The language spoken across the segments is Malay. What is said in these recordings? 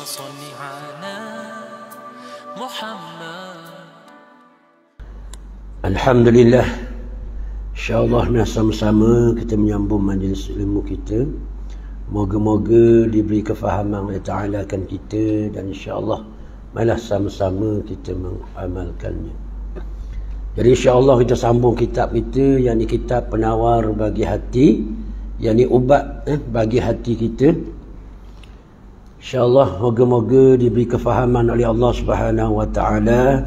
صل على محمد. Alhamdulillah, insyaAllah sama-sama kita menyambung majlis ilmu kita. Moga-moga diberi kefahaman oleh Ta'ala kan kita, dan insyaAllah malah sama-sama kita mengamalkannya. Jadi insyaAllah kita sambung kitab kita, yang ni kitab penawar bagi hati, yang ni ubat bagi hati kita. InsyaAllah moga-moga diberi kefahaman oleh Allah Subhanahu Wa Ta'ala,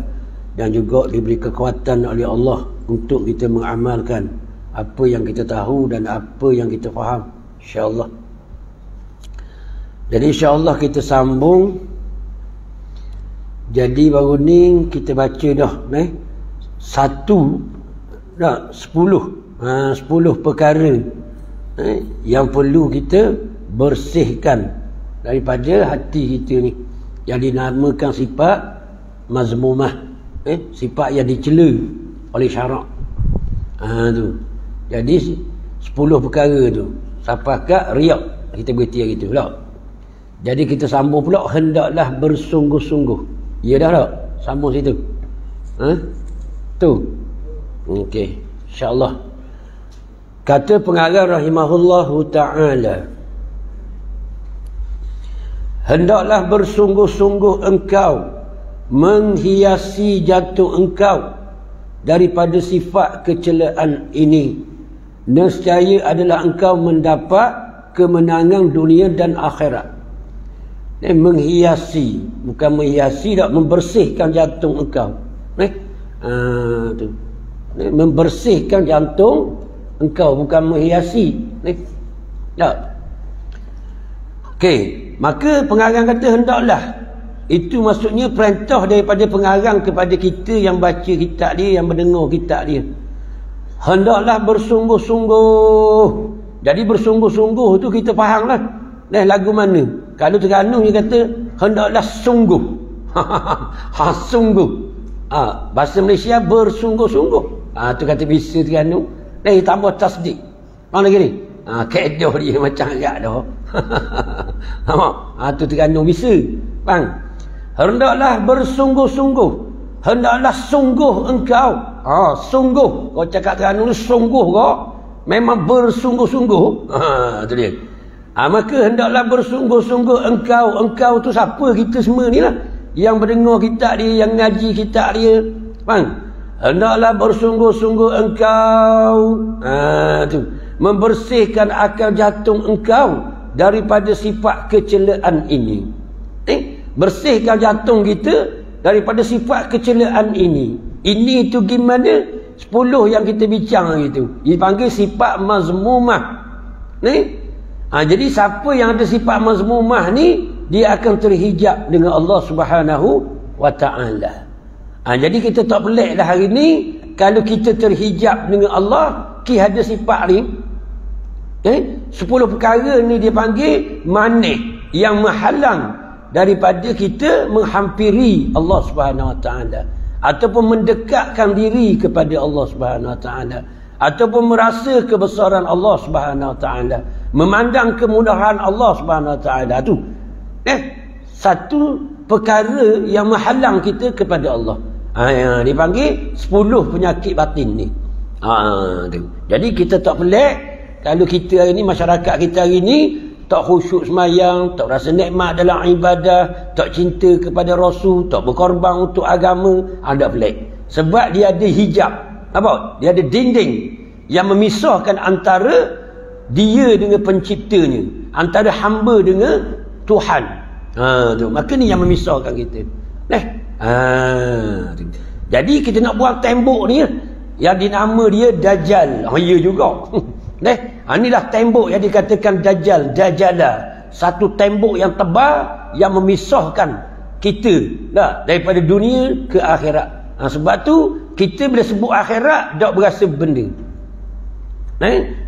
dan juga diberi kekuatan oleh Allah untuk kita mengamalkan apa yang kita tahu dan apa yang kita faham, insyaAllah. Jadi insyaAllah kita sambung. Jadi baru ni kita baca dah 10 perkara yang perlu kita bersihkan daripada hati kita ni, yang dinamakan sifat mazmumah, sifat yang dicela oleh syarak. Tu. Jadi 10 perkara tu. Sapakat riak, kita berhenti hari tu pula. Jadi kita sambung pula, hendaklah bersungguh-sungguh. Ya dah tak? Sambung situ. Tu. Okey, insya-Allah. Kata pengarang rahimahullahu ta'ala, hendaklah bersungguh-sungguh engkau menghiasi jantung engkau daripada sifat kecelaan ini. Nescaya adalah engkau mendapat kemenangan dunia dan akhirat. Menghiasi, bukan menghiasi, tak, membersihkan jantung engkau. Tu. Membersihkan jantung engkau, bukan menghiasi. Tak. Okey, maka pengarang kata hendaklah. Itu maksudnya perintah daripada pengarang kepada kita yang baca kitab dia, yang mendengar kitab dia. Hendaklah bersungguh-sungguh. Jadi bersungguh-sungguh tu kita fahamlah. Lagu mana? Kalau Terengganu dia kata hendaklah sungguh. Sungguh. Bahasa Malaysia bersungguh-sungguh. Tu kata bisa Terengganu. Tambah tasdik. Mana lagi ni? Keedah dia macam agak dah. Tu Terengganu bisa. Bang. Hendaklah bersungguh-sungguh. Hendaklah sungguh engkau. Sungguh. Kau cakap Terengganu ni sungguh kau. Memang bersungguh-sungguh. Tu dia. Maka hendaklah bersungguh-sungguh engkau. Engkau tu siapa? Kita semua ni lah, yang mendengar kitab dia, yang ngaji kitab dia. Faham? Hendaklah bersungguh-sungguh engkau tu membersihkan akal jantung engkau daripada sifat kecelaan ini. Bersihkan jantung kita daripada sifat kecelaan ini. Ini tu gimana? 10 yang kita bincang itu dipanggil sifat mazmumah. Jadi siapa yang ada sifat mazmumah ni, dia akan terhijab dengan Allah Subhanahu Wa Ta'ala. Jadi kita tak pelik dah hari ni kalau kita terhijab dengan Allah, kita ada sifat ni. 10 perkara ni dia panggil manih, yang menghalang daripada kita menghampiri Allah Subhanahu Wa Ta'ala, ataupun mendekatkan diri kepada Allah Subhanahu Wa Ta'ala, ataupun merasa kebesaran Allah Subhanahu Wa Ta'ala, memandang kemudahan Allah Subhanahu Wa Ta'ala. Tu satu perkara yang menghalang kita kepada Allah. Yang dipanggil 10 penyakit batin ni. Tu. Jadi kita tak pelik kalau kita hari ni, masyarakat kita hari ni tak khusyuk semayang, tak rasa nikmat dalam ibadah, tak cinta kepada Rasul, tak berkorban untuk agama. Tak pelik. Sebab dia ada hijab. Apa? Dia ada dinding yang memisahkan antara dia dengan penciptanya, antara hamba dengan Tuhan. Tu. Maka ni yang memisahkan kita. Tu. Jadi kita nak buang tembok ni yang dinama dia Dajjal. Ya juga. Inilah tembok yang dikatakan Dajjal, Dajjala. Satu tembok yang tebal yang memisahkan kita daripada dunia ke akhirat. Sebab tu kita bila sebut akhirat tak berasa benda.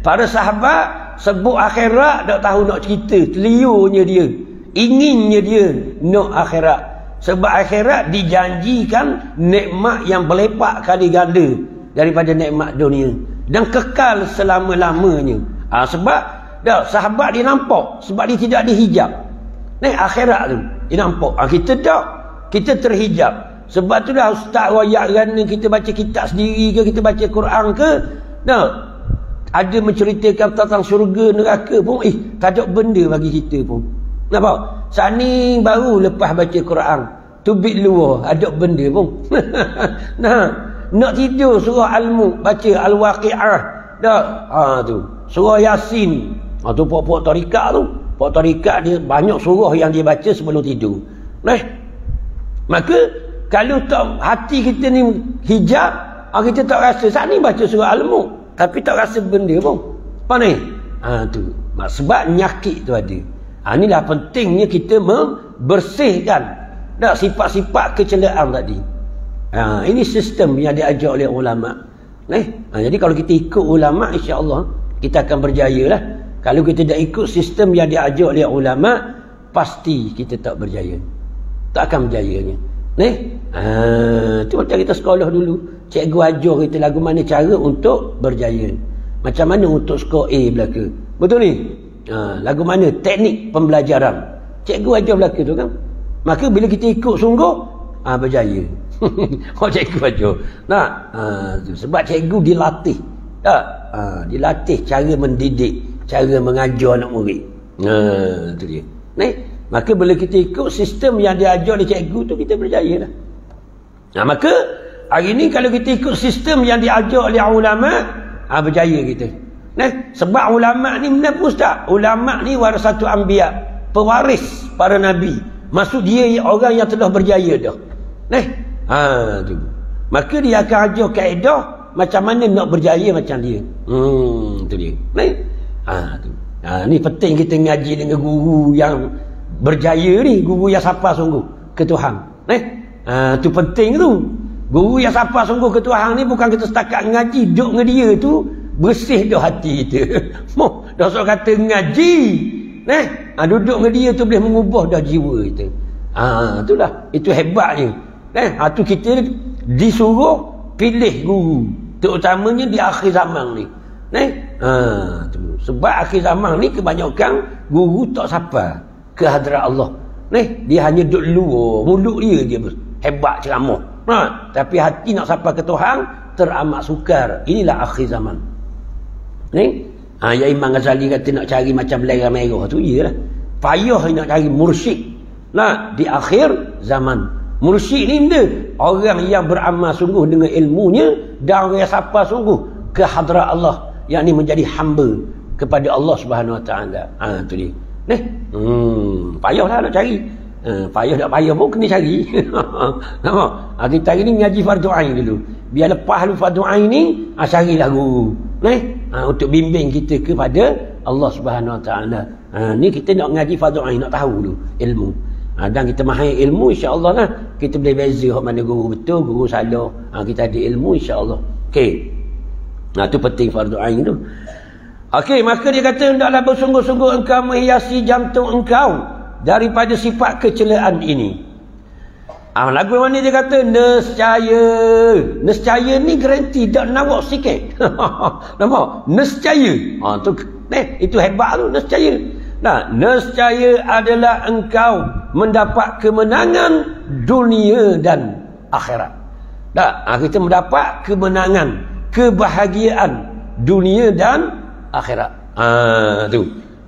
Para sahabat sebut akhirat tak tahu nak cerita, terliurnya dia, inginnya dia nak akhirat. Sebab akhirat dijanjikan nikmat yang berlipat kali ganda daripada nikmat dunia, dan kekal selama-lamanya. Sebab sahabat dia nampak, sebab dia tidak ada hijab. Ni akhirat tu. Dia nampak. Kita tak. Kita terhijab. Sebab tu dah ustaz royak kerana kita baca kitab sendiri ke, kita baca Quran ke. Nah, ada menceritakan tentang syurga neraka pun, tak ada benda bagi kita pun. Nampak? Saat ni baru lepas baca Quran. Tubik luar, ada benda pun. Nah, nak tidur surah Al-Mulk, baca Al-Waqi'ah. Dah, tu. Surah Yasin. Tu pokok-pokok tarikat tu. Pokok tarikat dia banyak surah yang dia baca sebelum tidur. Nah, maka kalau tak hati kita ni hijab, kita tak rasa. Saat ni baca surah Al-Mulk, tapi tak rasa benda pun. Apa ni? Tu. Sebab nyakit tu ada. Inilah pentingnya kita membersihkan sifat-sifat kecelaan tadi. Ini sistem yang diajar oleh ulama. Jadi kalau kita ikut ulama, insya-Allah kita akan berjaya lah. Kalau kita tak ikut sistem yang diajar oleh ulama, pasti kita tak berjaya. Tak akan berjayanya. Itu macam kita sekolah dulu. Cikgu ajar kita lagu mana cara untuk berjaya. Macam mana untuk skor A belaka. Betul ni? Lagu mana teknik pembelajaran. Cikgu ajar belaka tu kan. Maka bila kita ikut sungguh, berjaya. Cikgu ajar. Sebab cikgu dilatih. Dilatih cara mendidik, cara mengajar anak murid. Itu dia. Maka bila kita ikut sistem yang diajar oleh cikgu tu, kita berjaya lah. Maka hari ni kalau kita ikut sistem yang diajar oleh ulama, berjaya kita. Sebab ulama ni benar pun ustaz. Ulama ni warasatul anbiya, pewaris para nabi. Maksud dia orang yang telah berjaya dah. Tu. Maka dia akan ajar kaedah macam mana nak berjaya macam dia. Tu dia. Tu. Ni penting kita ngaji dengan guru yang berjaya ni, guru yang sapa sungguh ke Tuhan. Tu penting tu. Guru yang sapa sungguh ke Tuhan ni bukan kita setakat ngaji, duduk dengan dia tu bersih dah hati kita. Dah sok kata ngaji. Duduk dengan dia tu boleh mengubah dah jiwa kita. Itulah. Itu hebatnya. Tu kita disuruh pilih guru. Terutamanya di akhir zaman ni. Tu. Sebab akhir zaman ni kebanyakan guru tak sapa ke hadrat Allah. Dia hanya duduk luar. Mulut dia hebat ceramah. Tapi hati nak sapa ke Tuhan teramat sukar. Inilah akhir zaman. Ya Imam Ghazali kata nak cari macam belerang merah tu, iyalah. Payah nak cari mursyid di akhir zaman. Mursyid ni benda orang yang beramal sungguh dengan ilmunya dan orang yang sapa sungguh ke hadrat Allah, yang ni menjadi hamba kepada Allah Subhanahu Wa Taala. Tu dia. Payahlah nak cari. Payah tak payah pun kena cari. Nampak? Kita hari ni ngaji fardu ain dulu. Biar lepas lu fardu ain ni, carilah guru. Untuk bimbing kita kepada Allah Subhanahu Wa Taala. Ni kita nak ngaji fardu ain, nak tahu dulu ilmu. Dan kita mahir ilmu, insya-Allah lah kita boleh beza mana guru betul, guru salah. Kita ada ilmu, insya-Allah. Okey. Tu penting fardu ain tu. Okey, maka dia kata hendaklah bersungguh-sungguh engkau menghiasi jantung engkau daripada sifat kecelaan ini. Lagu mana dia kata nescaya ni garanti dak nawak sikit. Nampak? Nescaya. Itu hebat tu, nescaya. Nescaya adalah engkau mendapat kemenangan dunia dan akhirat. Kita mendapat kemenangan, kebahagiaan dunia dan akhirat. Tu.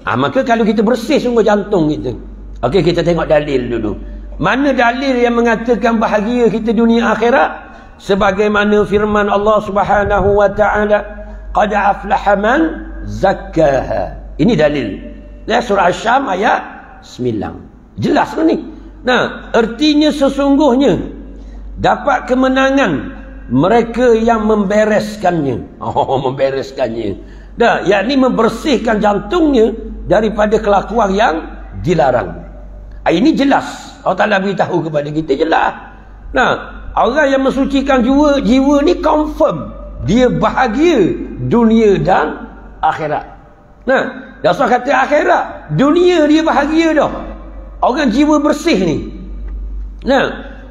Maka kalau kita bersih sungguh jantung kita. Okey, kita tengok dalil dulu. Mana dalil yang mengatakan bahagia kita dunia akhirat? Sebagaimana firman Allah Subhanahu Wa Taala, qad aflaha man zakkaha. Ini dalil. Surah Asy-Syam ayat 9. Jelas ni. Artinya sesungguhnya dapat kemenangan mereka yang membereskannya. Membereskannya. Yakni membersihkan jantungnya daripada kelakuan yang dilarang. Ini jelas. Allah Ta'ala beritahu kepada kita, jelas. Orang yang mensucikan jiwa ni confirm dia bahagia dunia dan akhirat. Rasul kata akhirat, dunia dia bahagia dah. Orang jiwa bersih ni.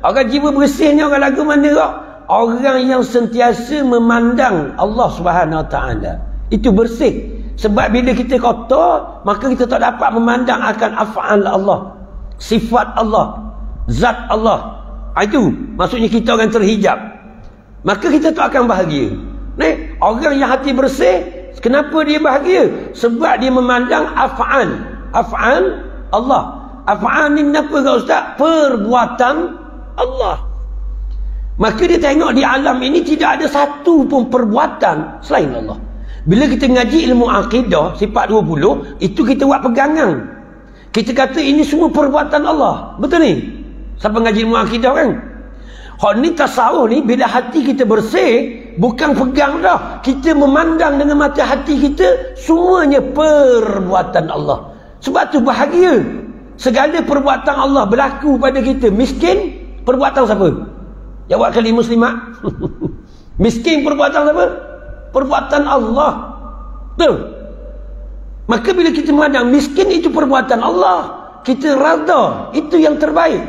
Orang jiwa bersih ni orang lagu mana tak? Orang yang sentiasa memandang Allah Subhanahu Wa Taala. Itu bersih. Sebab bila kita kotor, maka kita tak dapat memandang akan af'al Allah. sifat Allah, zat Allah. Itu maksudnya kita orang terhijab. Maka kita tu akan bahagia. Orang yang hati bersih, kenapa dia bahagia? Sebab dia memandang af'al Allah. Af'al ni apa kau ustaz? Perbuatan Allah. Maka dia tengok di alam ini tidak ada satu pun perbuatan selain Allah. Bila kita ngaji ilmu akidah sifat 20, itu kita buat pegangan. Kita kata ini semua perbuatan Allah. Betul ni? Siapa ngaji ilmu akidah kan? Hak ni tasawuf ni, bila hati kita bersih, bukan pegang dah. Kita memandang dengan mata hati kita, semuanya perbuatan Allah. Sebab tu bahagia. Segala perbuatan Allah berlaku pada kita. Miskin, perbuatan siapa? Jawab kali muslimat. Miskin perbuatan siapa? Perbuatan Allah. Betul? Maka bila kita memandang miskin itu perbuatan Allah, kita rada, itu yang terbaik.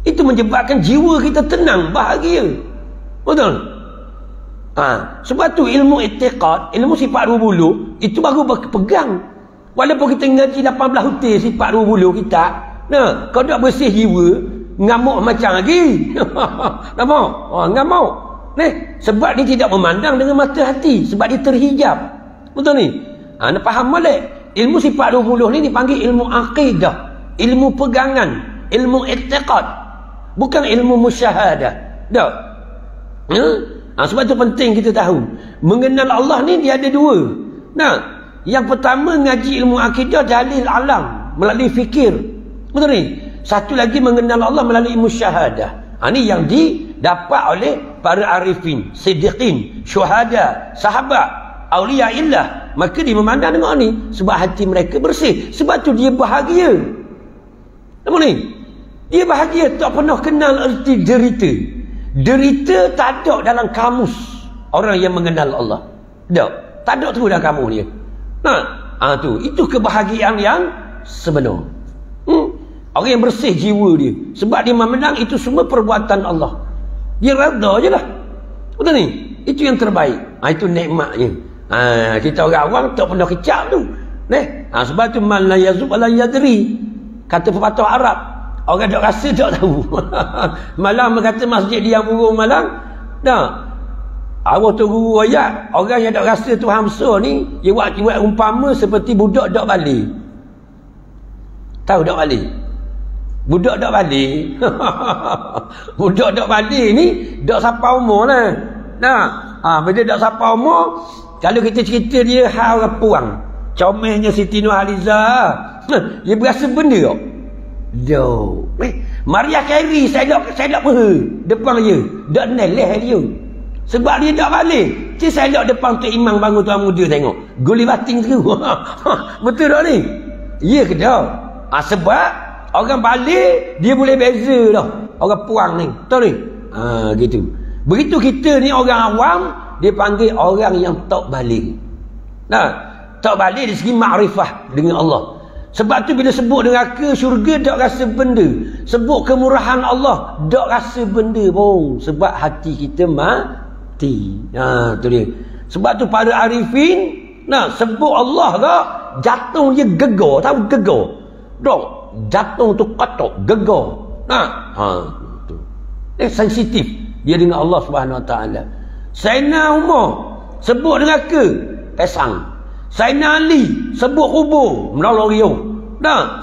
Itu menyebabkan jiwa kita tenang, bahagia. Betul? Sebab tu ilmu i'tiqad, ilmu sifat 20, itu baru berpegang. Walaupun kita ngaji 18 hutir sifat 20 kita, kau tak bersih jiwa, ngamuk macam lagi. Ngamuk? Ngamuk. Sebab dia tidak memandang dengan mata hati, sebab dia terhijab. Betul ni? Anda faham balik? Ilmu sifat 20 ni dipanggil ilmu aqidah, ilmu pegangan, ilmu i'tiqad, bukan ilmu musyahadah. Tak? Sebab tu penting kita tahu. Mengenal Allah ni dia ada dua. Yang pertama ngaji ilmu akidah dalil alam melalui fikir. Betul ni? Satu lagi mengenal Allah melalui musyahadah. Ini yang didapat oleh para arifin, siddiqin, syuhada, sahabat, awliya illah. Maka dia memandang dengan ni sebab hati mereka bersih. Sebab tu dia bahagia. Nampak ni? Dia bahagia, tak pernah kenal erti derita. Derita tak ada dalam kamus orang yang mengenal Allah. Tak ada tu dalam kamus dia. Itu kebahagiaan yang sebenar. Orang yang bersih jiwa dia, sebab dia memandang itu semua perbuatan Allah. Dia rada je lah. Betul ni? Itu yang terbaik. Itu nikmatnya. Kita orang awam tak pernah kecap tu. Sebab tu man la yazub la yadri, kata pepatah Arab. Orang tak rasa tak tahu. Malam berkata masjid dia burung malam. Awak tu guru ayat, orang yang tak rasa Tuhan besar ni, dia buat umpama seperti budak tak balik. Tahu tak balik? Budak tak balik. Budak tak balik ni tak sampai umur lah. Bila tak sampai umur, kalau kita cerita dia hal puang, comelnya Siti Nurhaliza, dia berasa benda tak? Maria Carey saya tak depan dia, tak neleh dia. Sebab dia tak balik. Saya tak depan tu imam bangun tuan muda tengok. Guli bating tu. Betul tak ni? Ya ke tak? Sebab orang balik dia boleh beza dah. Orang puang ni. Betul ni? Gitu. Begitu kita ni orang awam, dia panggil orang yang tak balik. Tak balik dari segi makrifah dengan Allah. Sebab tu bila sebut neraka, syurga, tak rasa benda. Sebut kemurahan Allah, tak rasa benda pun. Sebab hati kita mati. Tu dia. Sebab tu para arifin, sebut Allah tak, jatuh dia gegar. Tahu gegar? Tak. Jatuh tu katok, gegar. Tu. Sensitif dia dengan Allah Subhanahu Wa Taala. Sayyidina Umar sebut neraka, pesang. Sayyidina Ali sebut kubur, menolong riuh.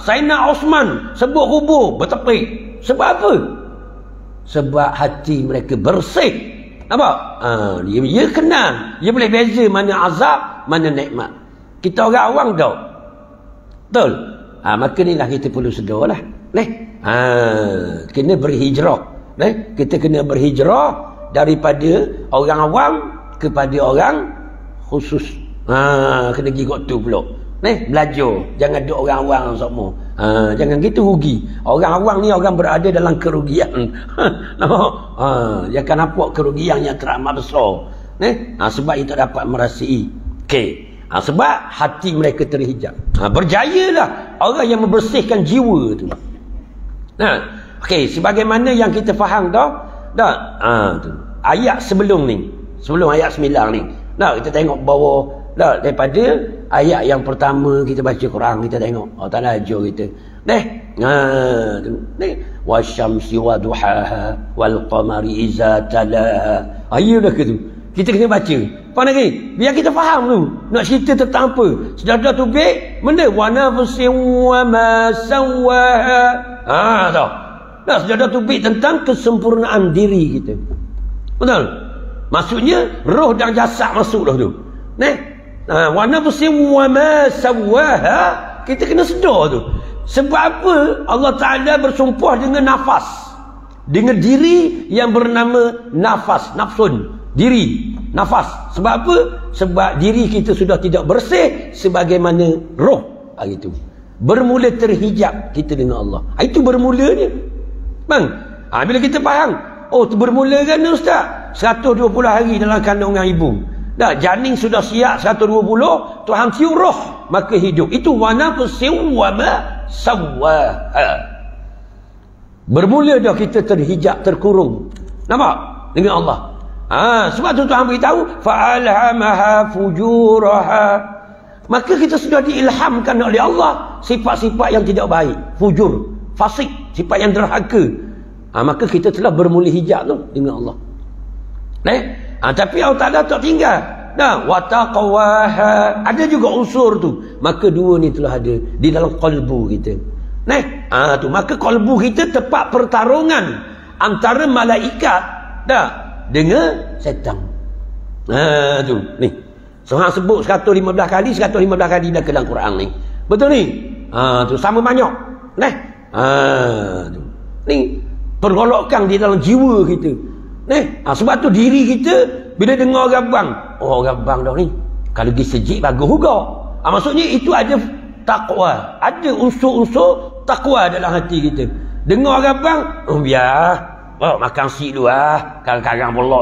Sayyidina Osman sebut kubur, bertepik. Sebab apa? Sebab hati mereka bersih. Nampak? Dia kenal. Dia boleh beza mana azab, mana nikmat. Kita orang awam tak. Betul? Maka inilah kita perlu sedar lah. Kena berhijrah. Kita kena berhijrah daripada orang awam kepada orang khusus. Kena pergi kat tu pula. Belajar. Jangan duduk orang awam semua. Jangan gitu rugi. Orang awam ni orang berada dalam kerugian. Dia akan nampak kerugian yang teramat besar. Sebab dia tak dapat merasai. Sebab hati mereka terhijab. Berjayalah orang yang membersihkan jiwa tu. Sebagaimana yang kita faham tu. Ayat sebelum ni, sebelum ayat 9 ni, kita tengok bawah daripada ayat yang pertama kita baca Quran, kita tengok Allah Ta'ala ajar kita Wasyamsi wa duhaha wal qamari iza talaha. Ayo dah ke tu. Kita kena baca. Faham lagi? Biar kita faham tu. Nak cerita tentang apa? Sudah tubik, benda wa nafsin wa ma sawaha. Tahu. Dah sudah tubik tentang kesempurnaan diri kita. Betul? Maksudnya roh dan jasad masuk dah tu. Wa nafsin wa ma sawaha. Kita kena sedar tu. Sebab apa Allah Ta'ala bersumpah dengan nafas, dengan diri yang bernama nafas, nafsun, diri, nafas. Sebab apa? Sebab diri kita sudah tidak bersih sebagaimana roh hari itu. Bermula terhijab kita dengan Allah. Itu bermulanya. Bang, bila kita faham, oh tu bermula kan Ustaz? 120 hari dalam kandungan ibu. Dah, janin sudah siap 120, Tuhan tiup roh, maka hidup. Itu wa nafsin wa ma sawaha. Bermula dah kita terhijab, terkurung. Nampak? Dengan Allah. Sebab tu Tuhan beritahu fa'alhamaha fujuraha. Maka kita sudah diilhamkan oleh Allah sifat-sifat yang tidak baik, fujur, fasik, sifat yang derhaka. Maka kita telah bermula hijab tu dengan Allah. Tapi Allah Ta'ala tak tinggal. Wa taqwaha. Ada juga unsur tu. Maka dua ni telah ada di dalam qalbu kita. Tu maka qalbu kita tempat pertarungan antara malaikat dengan setan. Tu ni. Seorang sebut 115 kali dah ke dalam Quran ni. Betul ni? Tu sama banyak. Tu. Ni pergolakan di dalam jiwa kita. Sebab tu diri kita bila dengar gabang, gabang dah ni. Kalau pergi sejik bagus juga. Maksudnya itu ada takwa, ada unsur-unsur takwa dalam hati kita. Dengar gabang, biar makan si dulu karang-karang bolok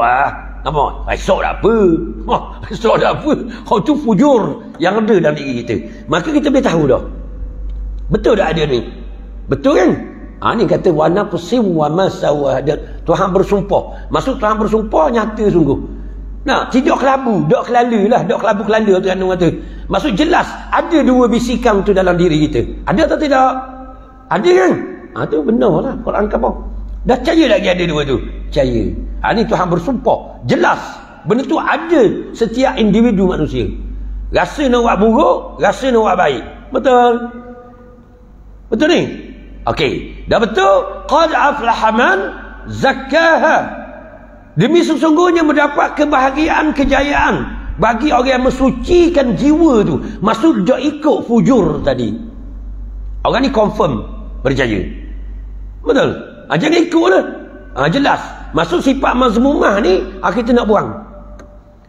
nampak? Esok tak apa. Esok tak apa. Itu fujur yang ada dalam diri kita. Maka kita boleh tahu dah. Betul tak ada ni? Betul kan? Ni kata wa nafsin wa ma sawaha. Tuhan bersumpah. Maksud Tuhan bersumpah nyata sungguh. Tidak kelabu, dok kelalu lah, dok kelabu kelanda tu anu kata. Maksud jelas ada dua bisikan tu dalam diri kita. Ada atau tidak? Ada kan? Tu benarlah Quran khabar. Dah percaya lagi ada dua tu? Percaya. Ni Tuhan bersumpah. Jelas. Benda tu ada setiap individu manusia. Rasa nak buat buruk, rasa nak buat baik. Betul? Betul ni? Okey, dah betul. Qad aflaha man zakkaha. Demi sesungguhnya mendapat kebahagiaan, kejayaan bagi orang yang mensucikan jiwa tu. Maksud dia ikut fujur tadi. Orang ni confirm berjaya. Betul? Jangan ikut lah. Jelas. Maksud sifat mazmumah ni kita nak buang.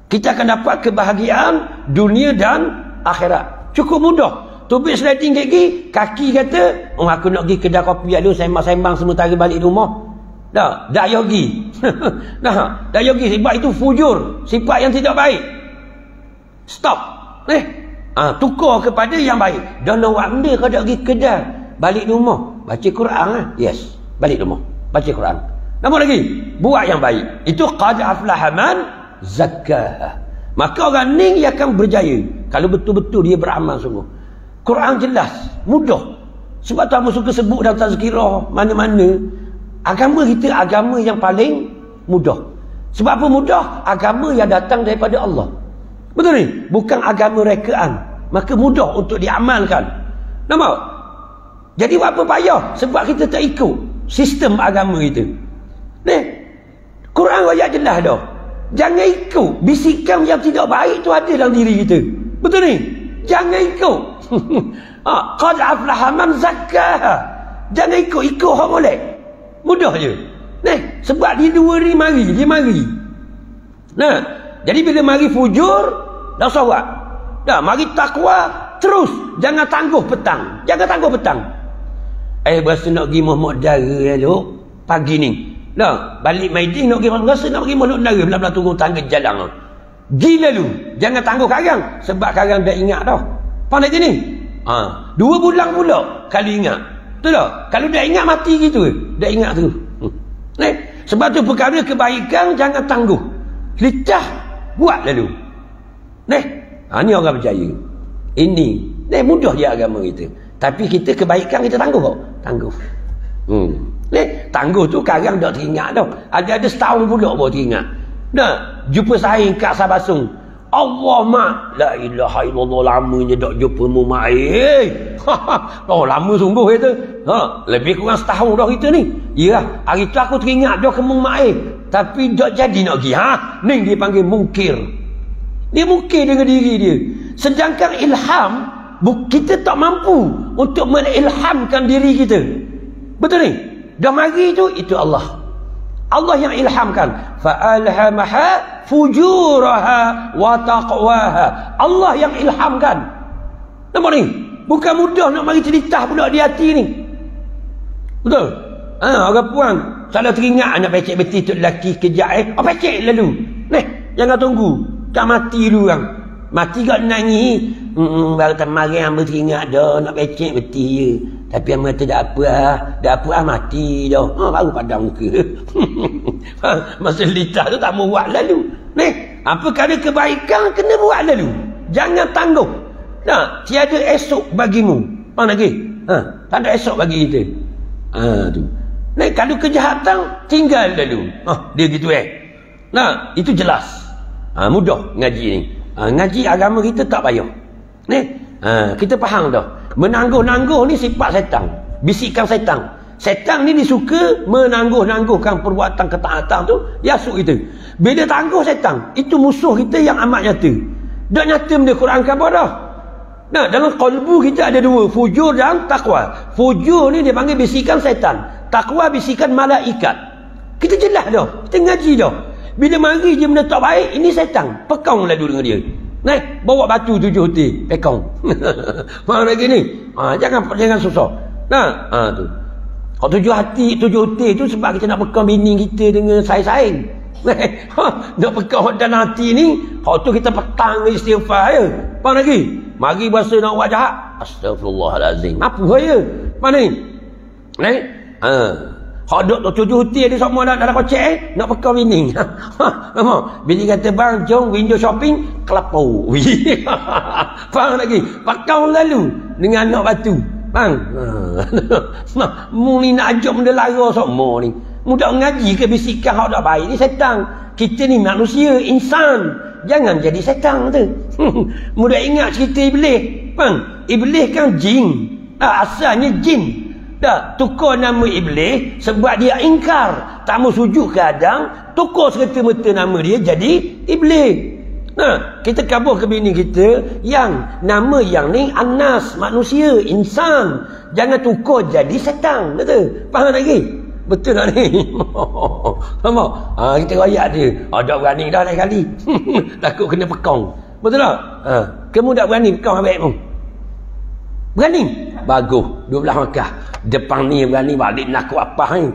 Kita akan dapat kebahagiaan dunia dan akhirat. Cukup mudah. Tubik sliding gigi, kaki kata, aku nak pergi kedai kopi dulu, sembang-sembang sementara balik rumah. Dah yogi. Dah yogi sebab itu fujur, sifat yang tidak baik. Stop. Tukar kepada yang baik. Dah nak buat benda kau nak pergi kedai, balik rumah, baca Quran lah. Yes, balik rumah, baca Quran. Nampak lagi? Buat yang baik. Itu qad aflaha man zakkaha. Maka orang ni dia akan berjaya kalau betul-betul dia beramal sungguh. Quran jelas, mudah. Sebab tu aku suka sebut dalam tazkirah mana-mana. Agama kita agama yang paling mudah. Sebab apa mudah? Agama yang datang daripada Allah. Betul ni? Bukan agama rekaan. Maka mudah untuk diamalkan. Nampak? Jadi buat apa payah? Sebab kita tak ikut sistem agama kita. Quran ayat jelas dah. Jangan ikut bisikan yang tidak baik tu ada dalam diri kita. Betul ni? Jangan ikut. Qad aflaha man zakkaha. Jangan ikut hak molek. Mudah je. Sebab dia dua ni mari, dia mari. Jadi bila mari fujur, dah sorak. Dah mari takwa terus. Jangan tangguh petang. Jangan tangguh petang. Berasa nak pergi Muhammad Dara elok pagi ni. Dah balik Maidin nak pergi, rasa nak pergi Muhammad Dara, belah-belah tunggu tangga jalan. Gila lu. Jangan tangguh karang sebab karang dah ingat dah. Faham tak ni? 2 bulan pula kalau ingat. Betul tak? Kalau dah ingat mati gitu. Dah ingat tu. Sebab tu perkara kebaikan jangan tangguh. Lincah buat lalu. Ni orang berjaya. Ini mudah je agama kita. Tapi kita kebaikan kita tangguh kok. Tangguh. Tangguh tu kadang tak teringat dah. Ada setahun pula baru teringat. Dah jumpa saing kat Sabasung. Allah mak, la ilaha illallah, lamanya tak jumpa mu mak. Oh, lama sungguh itu. Lebih kurang setahun dah kita ni. Ya, hari tu aku teringat dah ke mu mak. Tapi tak jadi nak pergi. Ni dia panggil mungkir. Dia mungkir dengan diri dia. Sedangkan ilham, kita tak mampu untuk mengilhamkan diri kita. Betul ni? Dah mari itu Allah. Allah yang ilhamkan. Fa'alhamaha fujuraha wa taqwaha. Allah yang ilhamkan. Nampak ni? Bukan mudah nak mari cerita pula di hati ni. Betul? Orang puan salah teringat nak pecek beti tu lelaki kejap pecek lalu. Jangan tunggu. Tak mati dulu orang. Mati kat nangis. Baru tak mari hamba teringat dah nak pecek beti je. Tapi hamba kata dak apa mati dah. Baru padam muka. Masa lidah tu tak mau buat lalu. Apa kali kebaikan kena buat lalu. Jangan tangguh. Tiada esok bagimu. Faham lagi? Tak ada esok bagi kita. Tu. Kalau kejahatan tinggal lalu. Dia gitu itu jelas. Mudah ngaji ni. Ngaji agama kita tak payah. Kita faham dah. Menangguh-nangguh ni sifat setan. Bisikan setan. Setan ni disuka menangguh-nangguhkan perbuatan ketaatan tu. Dia asuk kita. Bila tangguh setan, itu musuh kita yang amat nyata. Dak nyata benda Quran khabar dah. Dalam qalbu kita ada dua, fujur dan taqwa. Fujur ni dia panggil bisikan setan. Taqwa bisikan malaikat. Kita jelas dah. Kita ngaji dah. Bila mari je benda tak baik, ini setan. Pekong lalu dengan dia. Bawa batu 7 hati, pekong. Faham lagi ni? Jangan susah. Tu. Kalau 7 hati tu sebab kita nak pekong bini kita dengan saing-saing. Nak pekong dalam hati ni, kalau tu kita petang istighfar je. Faham lagi? Mari bahasa nak buat jahat, astagfirullahalazim. Apa ya? Mana ni? Kalau duduk 7 hati ada semua dalam kocek nak pekong bini. Bini kata bang jom window shopping kelapau. Faham lagi? Pekong lalu dengan anak batu. Bang. Mu ni nak ajak benda lara semua ni. Mudah ngaji ke bisikan hak tak baik ni setan. Kita ni manusia, insan. Jangan jadi setan tu. Mudah ingat cerita iblis. Bang, iblis kan jin. Asalnya jin. Tukar nama iblis sebab dia ingkar. Tak mau sujud ke Adam, tukar serta-merta nama dia jadi iblis. Kita kabur ke bini kita yang nama yang ni Anas, manusia, insan. Jangan tukar jadi setan. Betul? Faham lagi? Betul tak ni? Faham tak? Kita rakyat dia. Tak berani dah lain kali. Takut kena pekong. Betul tak? Kamu tak berani pekong abang pun? Berani? Bagus. 12 Makkah. Depan ni berani balik nak aku apa ni?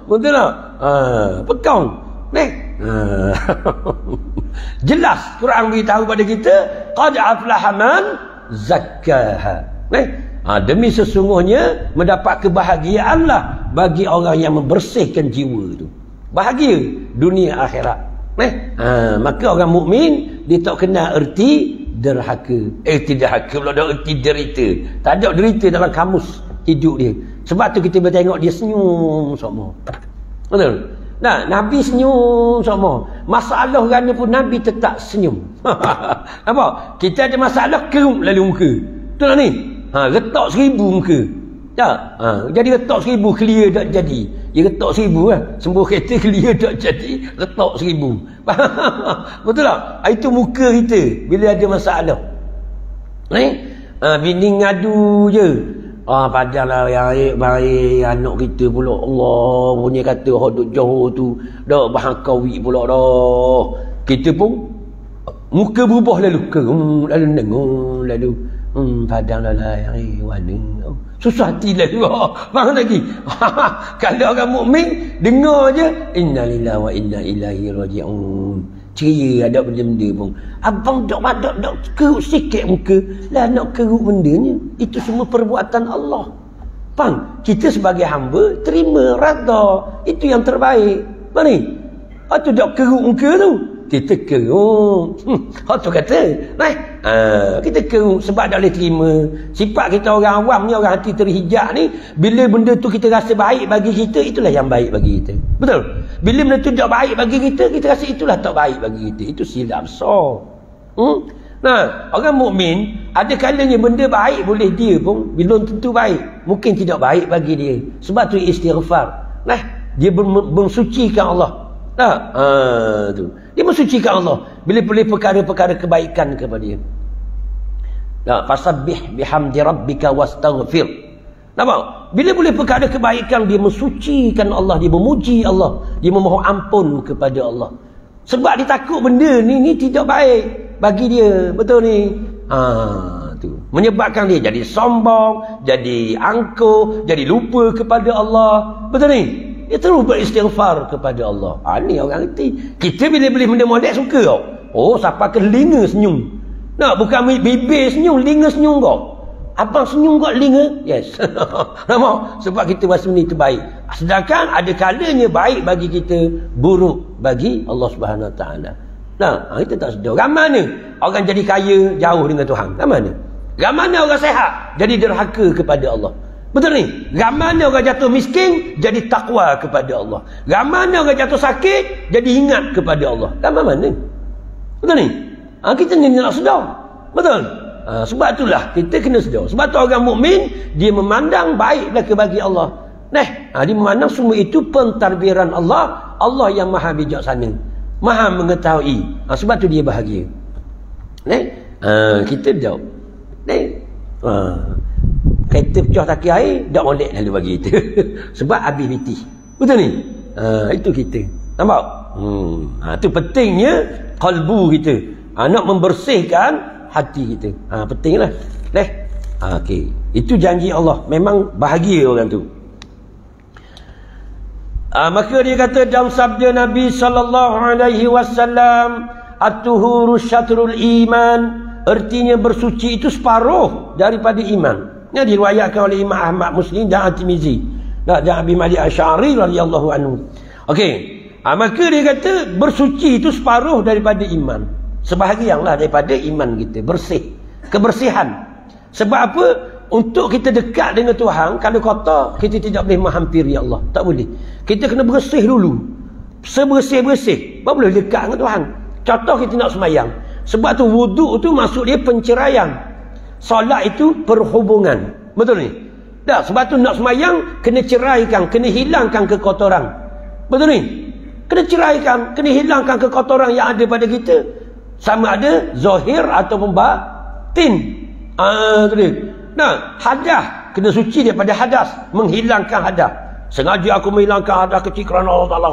Betul tak? Pekong. Jelas Quran beritahu pada kita qad aflaha man zakkaha. Demi sesungguhnya mendapat kebahagiaanlah bagi orang yang membersihkan jiwa tu. Bahagia dunia akhirat. Maka orang mukmin dia tak kenal erti derhaka. Tidak derhaka pula, ada erti derita. Tak ada derita dalam kamus hidup dia. Sebab tu kita boleh tengok dia senyum semua. Betul? Nabi senyum semua. Masalah kerana pun Nabi tetap senyum. Nampak? Kita ada masalah keruk lalu muka. Betul tak ni? Retak 1000 muka. Jadi retak 1000 clear tak jadi. Dia retak 1000 lah. Sembuh kereta clear tak jadi. Retak 1000. Betul tak? Itu muka kita bila ada masalah. Bini ngadu je. Padahlah yang baik anak kita pula Allah punya kata hodok jauh tu dak bahakawi pula dah. Kita pun muka berubah lalu lalu nengok lalu padahlah yang warna susah hati lalu. Faham lagi? Kalau orang mukmin dengar je innalillahi wa inna ilaihi raji'un. Ceria ada benda-benda pun. Abang dok keruk sikit muka lah nak keruk bendanya. Itu semua perbuatan Allah. Faham? Kita sebagai hamba terima, rada. Itu yang terbaik. Mana ni? Tu dok keruk muka tu. kita kerung. Hak tu kata. Kita kerung sebab tak boleh terima. Sifat kita orang awam ni, orang hati terhijab ni, bila benda tu kita rasa baik bagi kita, itulah yang baik bagi kita. Betul? Bila benda tu tak baik bagi kita, kita rasa itulah tak baik bagi kita. Itu silap besar. Nah, orang mukmin ada kalanya benda baik boleh dia pun belum tentu baik. Mungkin tidak baik bagi dia. Sebab tu istighfar. Nah, dia mensucikan Allah. Tu. Dia mensucikan Allah bila boleh perkara-perkara kebaikan kepada dia. Fasabbih bihamdi rabbika wastaghfir. Nampak? Bila boleh perkara kebaikan, dia mensucikan Allah, dia memuji Allah, dia memohon ampun kepada Allah. Sebab dia takut benda ni tidak baik bagi dia. Betul ni? Tu. Menyebabkan dia jadi sombong, jadi angkuh, jadi lupa kepada Allah. Betul ni? Dia terus beristighfar kepada Allah. Ni orang reti. Kita bila beli benda molek suka tau. Oh, siapa ke telinga senyum. Bukan bibir senyum, telinga senyum kau. Abang senyum kau telinga? Yes. Nampak? Sebab kita rasa benda itu baik. Sedangkan ada kalanya baik bagi kita, buruk bagi Allah Subhanahu Wa Taala. Kita tak sedar. Ramai mana orang jadi kaya jauh dengan Tuhan? Ramai mana? Ramai mana orang sehat jadi derhaka kepada Allah? Betul ni? Ramai mana orang jatuh miskin jadi takwa kepada Allah? Ramai mana orang jatuh sakit jadi ingat kepada Allah? Ramai mana? Betul ni? Kita ni nak sedar. Betul? Sebab itulah kita kena sedar. Sebab tu orang mukmin dia memandang baik belaka bagi Allah. Dia memandang semua itu pentadbiran Allah. Allah yang maha bijaksana, maha mengetahui. Sebab tu dia bahagia. Kita jawab. Kereta pecah taki air, tak molek lalu bagi kita. Sebab habis biti. Betul ni? Itu kita. Nampak? Itu pentingnya kalbu kita. Nak membersihkan hati kita. Pentinglah. Okey. Itu janji Allah. Memang bahagia orang tu. Maka dia kata dalam sabda Nabi SAW, at-tuhuru syatrul iman. Artinya bersuci itu separuh daripada iman. Yang diriwayatkan oleh Imam Ahmad, Muslim dan At-Tirmizi. Dan Abi Malik Asy'ari radhiyallahu anhu. Okey. Maka dia kata bersuci itu separuh daripada iman. Sebahagianlah daripada iman kita. Bersih. Kebersihan. Sebab apa? Untuk kita dekat dengan Tuhan, kalau kotor, kita tidak boleh menghampiri Allah. Tak boleh. Kita kena bersih dulu. Sebersih-bersih. Baru boleh dekat dengan Tuhan. Contoh kita nak semayang. Sebab tu wuduk tu maksud dia penceraian. Solat itu perhubungan. Betul ni? Tak, sebab tu nak semayang kena ceraikan, kena hilangkan kekotoran. Betul ni? Kena ceraikan, kena hilangkan kekotoran yang ada pada kita. Sama ada zahir ataupun batin. Tu dia. Hadas kena suci daripada hadas, menghilangkan hadas. Sengaja aku menghilangkan hadas kecil kerana Allah Taala.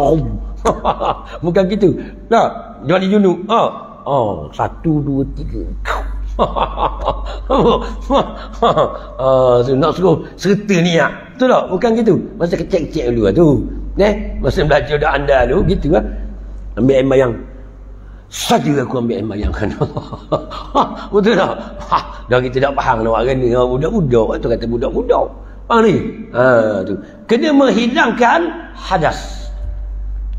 Bukan gitu. Jadi junub. 1 2 3. Nak suruh serta niat. Betul tak? Bukan gitu. Masa kecil-kecil dulu tu. Masa belajar dah anda dulu gitu lah. Ambil air mayang. Saja aku ambil air mayang kan. Betul tak? Dah kita tak faham nak orang ni. Budak-budak tu kata budak-budak. Faham ni? Tu. Kena menghilangkan hadas.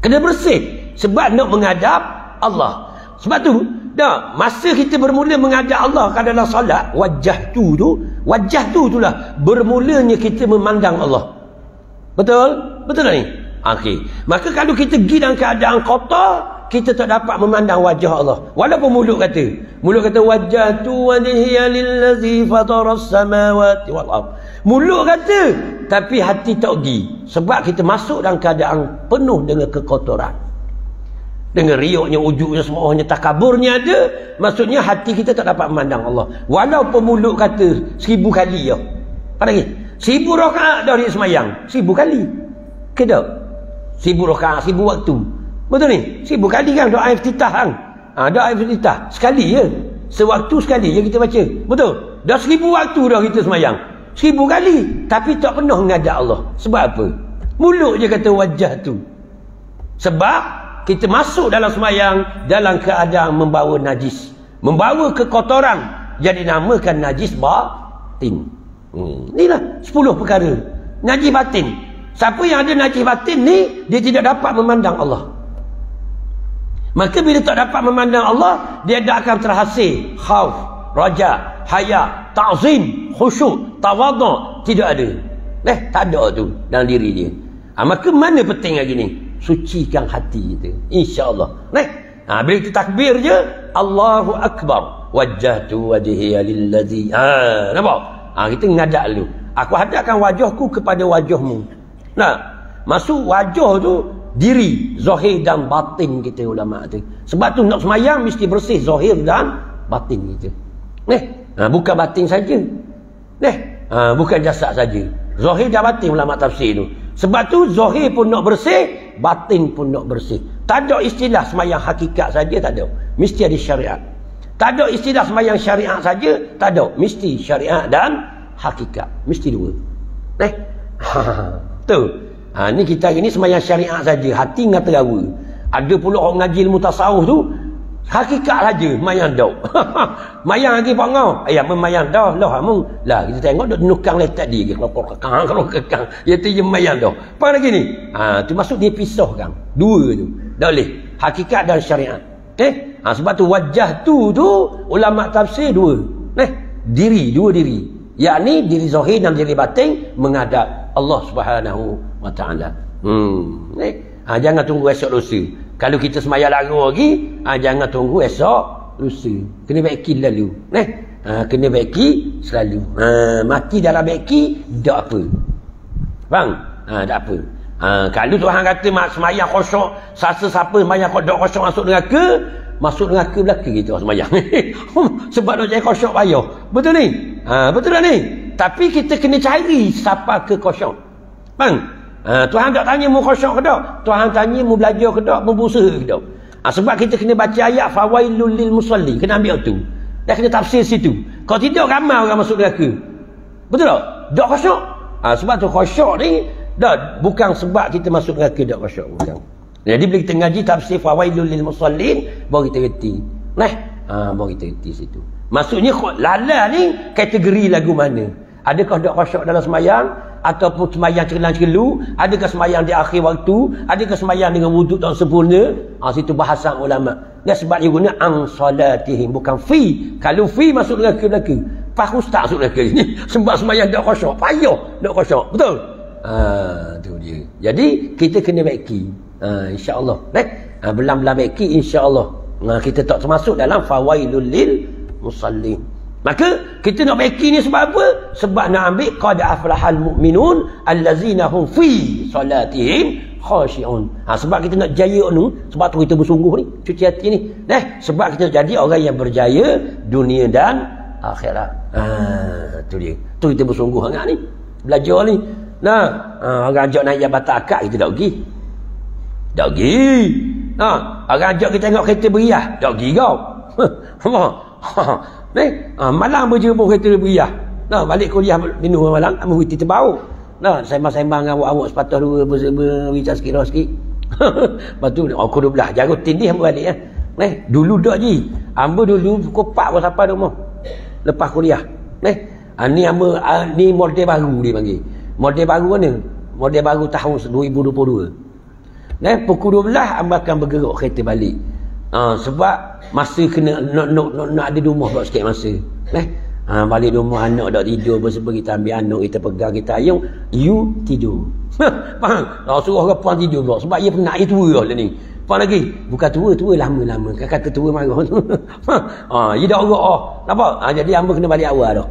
Kena bersih. Sebab nak menghadap Allah. Sebab tu masa kita bermula menghadap Allah kat dalam solat, wajah tu itulah bermulanya kita memandang Allah. Betul? Betul tak ni? Okey. Maka kalau kita pergi dalam keadaan kotor, kita tak dapat memandang wajah Allah. Walaupun mulut kata wajhatu wajhiya lillazi fataras samawati wal ard. Mulut kata, tapi hati tak pergi. Sebab kita masuk dalam keadaan penuh dengan kekotoran. Dengan riuknya, ujuknya, semuanya, takaburnya ada. Maksudnya hati kita tak dapat memandang Allah. Walaupun mulut kata 1000 kali. Apa lagi? 1000 rakaat dari semayang. 1000 kali. Ke tak? 1000 rakaat, 1000 waktu. Betul ni? 1000 kali kan doa iftitah kan? Doa iftitah. Sekali je. Sewaktu sekali je kita baca. Betul? Dah 1000 waktu dah kita semayang. 1000 kali. Tapi tak pernah menghadap Allah. Sebab apa? Mulut je kata wajah tu. Sebab kita masuk dalam semayang dalam keadaan membawa najis, membawa kekotoran, jadi namakan najis batin. Inilah 10 perkara najis batin. Siapa yang ada najis batin ni, dia tidak dapat memandang Allah. Maka bila tak dapat memandang Allah, dia tak akan terhasil khauf, raja, haya, ta'zim, khusyuk, tawaduk. Tidak ada. Tak ada tu dalam diri dia. Maka mana penting lagi ni? Sucikan hati kita, insya-Allah. Bila kita takbir je, Allahu Akbar, wajjahtu wajhiya lillazi. Nampak? Kita ngadak dulu. Aku hadapkan wajahku kepada wajahmu. Masuk wajah tu diri, zahir dan batin kita ulama tu. Sebab tu nak semayang mesti bersih zahir dan batin kita. Bukan batin saja. Bukan jasad saja. Zahir dan batin ulama tafsir tu. Sebab tu zahir pun nak bersih, batin pun nak bersih. Tak ada istilah semayang hakikat saja, tak ada. Mesti ada syariat. Tak ada istilah semayang syariat saja, tak ada. Mesti syariat dan hakikat. Mesti dua. Tu. Ni kita hari ni semayang syariat saja, hati dengan terawa. Ada pula orang ngaji ilmu tasawuf tu, hakikat saja, mayang dah. Mayang lagi pak ngau. Memayang dah lah hamung. Lah kita tengok dok nukang letak dia kalau kekang. Dia tu je mayang dah. Apa lagi ni? Tu maksud dia pisahkan. Dua tu. Dah boleh. Hakikat dan syariat. Sebab tu wajah tu ulama tafsir dua. Diri, dua diri. Yakni diri zahir dan diri batin menghadap Allah Subhanahu wa taala. Jangan tunggu esok lusa. Kalau kita semayang lara lagi, jangan tunggu esok lusa. Kena baiki lalu. Kena baiki selalu. Mati dalam baiki, tak apa. Faham? Tak apa. Kalau Tuhan kata semayang khusyuk, siapa semayang khusyuk masuk neraka belaka kita orang semayang. Sebab nak cari khusyuk payah. Betul ni? Betul tak ni? Tapi kita kena cari siapa ke khusyuk. Faham? Tuhan tak tanya mu khusyuk ke tak? Tuhan tanya mu belajar ke tak? Mu berusaha ke tak? Sebab kita kena baca ayat fawailul lil musalli. Kena ambil tu. Dan kena tafsir situ. Kalau tidak, ramai orang masuk neraka. Betul tak? Tak khusyuk. Sebab tu khusyuk ni bukan sebab kita masuk neraka tak khusyuk. Bukan. Jadi bila kita ngaji tafsir fawailul lil musallin, baru kita reti. Baru kita reti situ. Maksudnya lala ni kategori lagu mana? Adakah tak khusyuk dalam semayang? Ataupun semayang cekelang-cekelu? Adakah semayang di akhir waktu? Adakah semayang dengan wuduk tak sempurna? Situ bahasan ulama. Dan sebab dia guna ang salatihim, bukan fi. Kalau fi masuk neraka. Pak ustaz masuk neraka ni. Sebab semayang tak khusyuk. Payah tak khusyuk. Betul? Tu dia. Jadi kita kena baiki. InsyaAllah. Belam-belam baiki insyaAllah. Kita tak termasuk dalam fawailul lil musallin. Maka kita nak baiki ni sebab apa? Sebab nak ambil qad aflahal mu'minun allazina hum fi salatihim khashi'un. Sebab kita nak jaya ni, sebab tu kita bersungguh ni, cuci hati ni. Sebab kita jadi orang yang berjaya dunia dan akhirat. Tu dia. Tu kita bersungguh sangat ni. Belajar ni. Orang ajak naik jabatan akad kita tak pergi. Tak pergi. Orang ajak kita tengok kereta beriah, tak pergi kau. Malam berjumpa kereta beriah. Balik kuliah minum malam, ambil huti terbau. Sembang-sembang dengan awak sepatah dua berbicara sikit. Lepas tu aku 12 jarut tindih ambil balik. Dulu tak je. Amba dulu pukul 4 pun sampai rumah. Lepas kuliah. Ni model baru dia panggil. Model baru mana? Model baru tahun 2022. Pukul 12 amba akan bergerak kereta balik. Sebab masa kena nak ada rumah buat sikit masa. Balik rumah anak tak tidur, sebab kita ambil anak, kita pegang, kita ayung, you tidur. Faham? Suruh orang puan tidur pula. Sebab dia penat, dia tua lah ni. Faham lagi? Bukan tua lama-lama. Kan kata tua marah. Dia dah orang. Nampak? Jadi amba kena balik awal dah.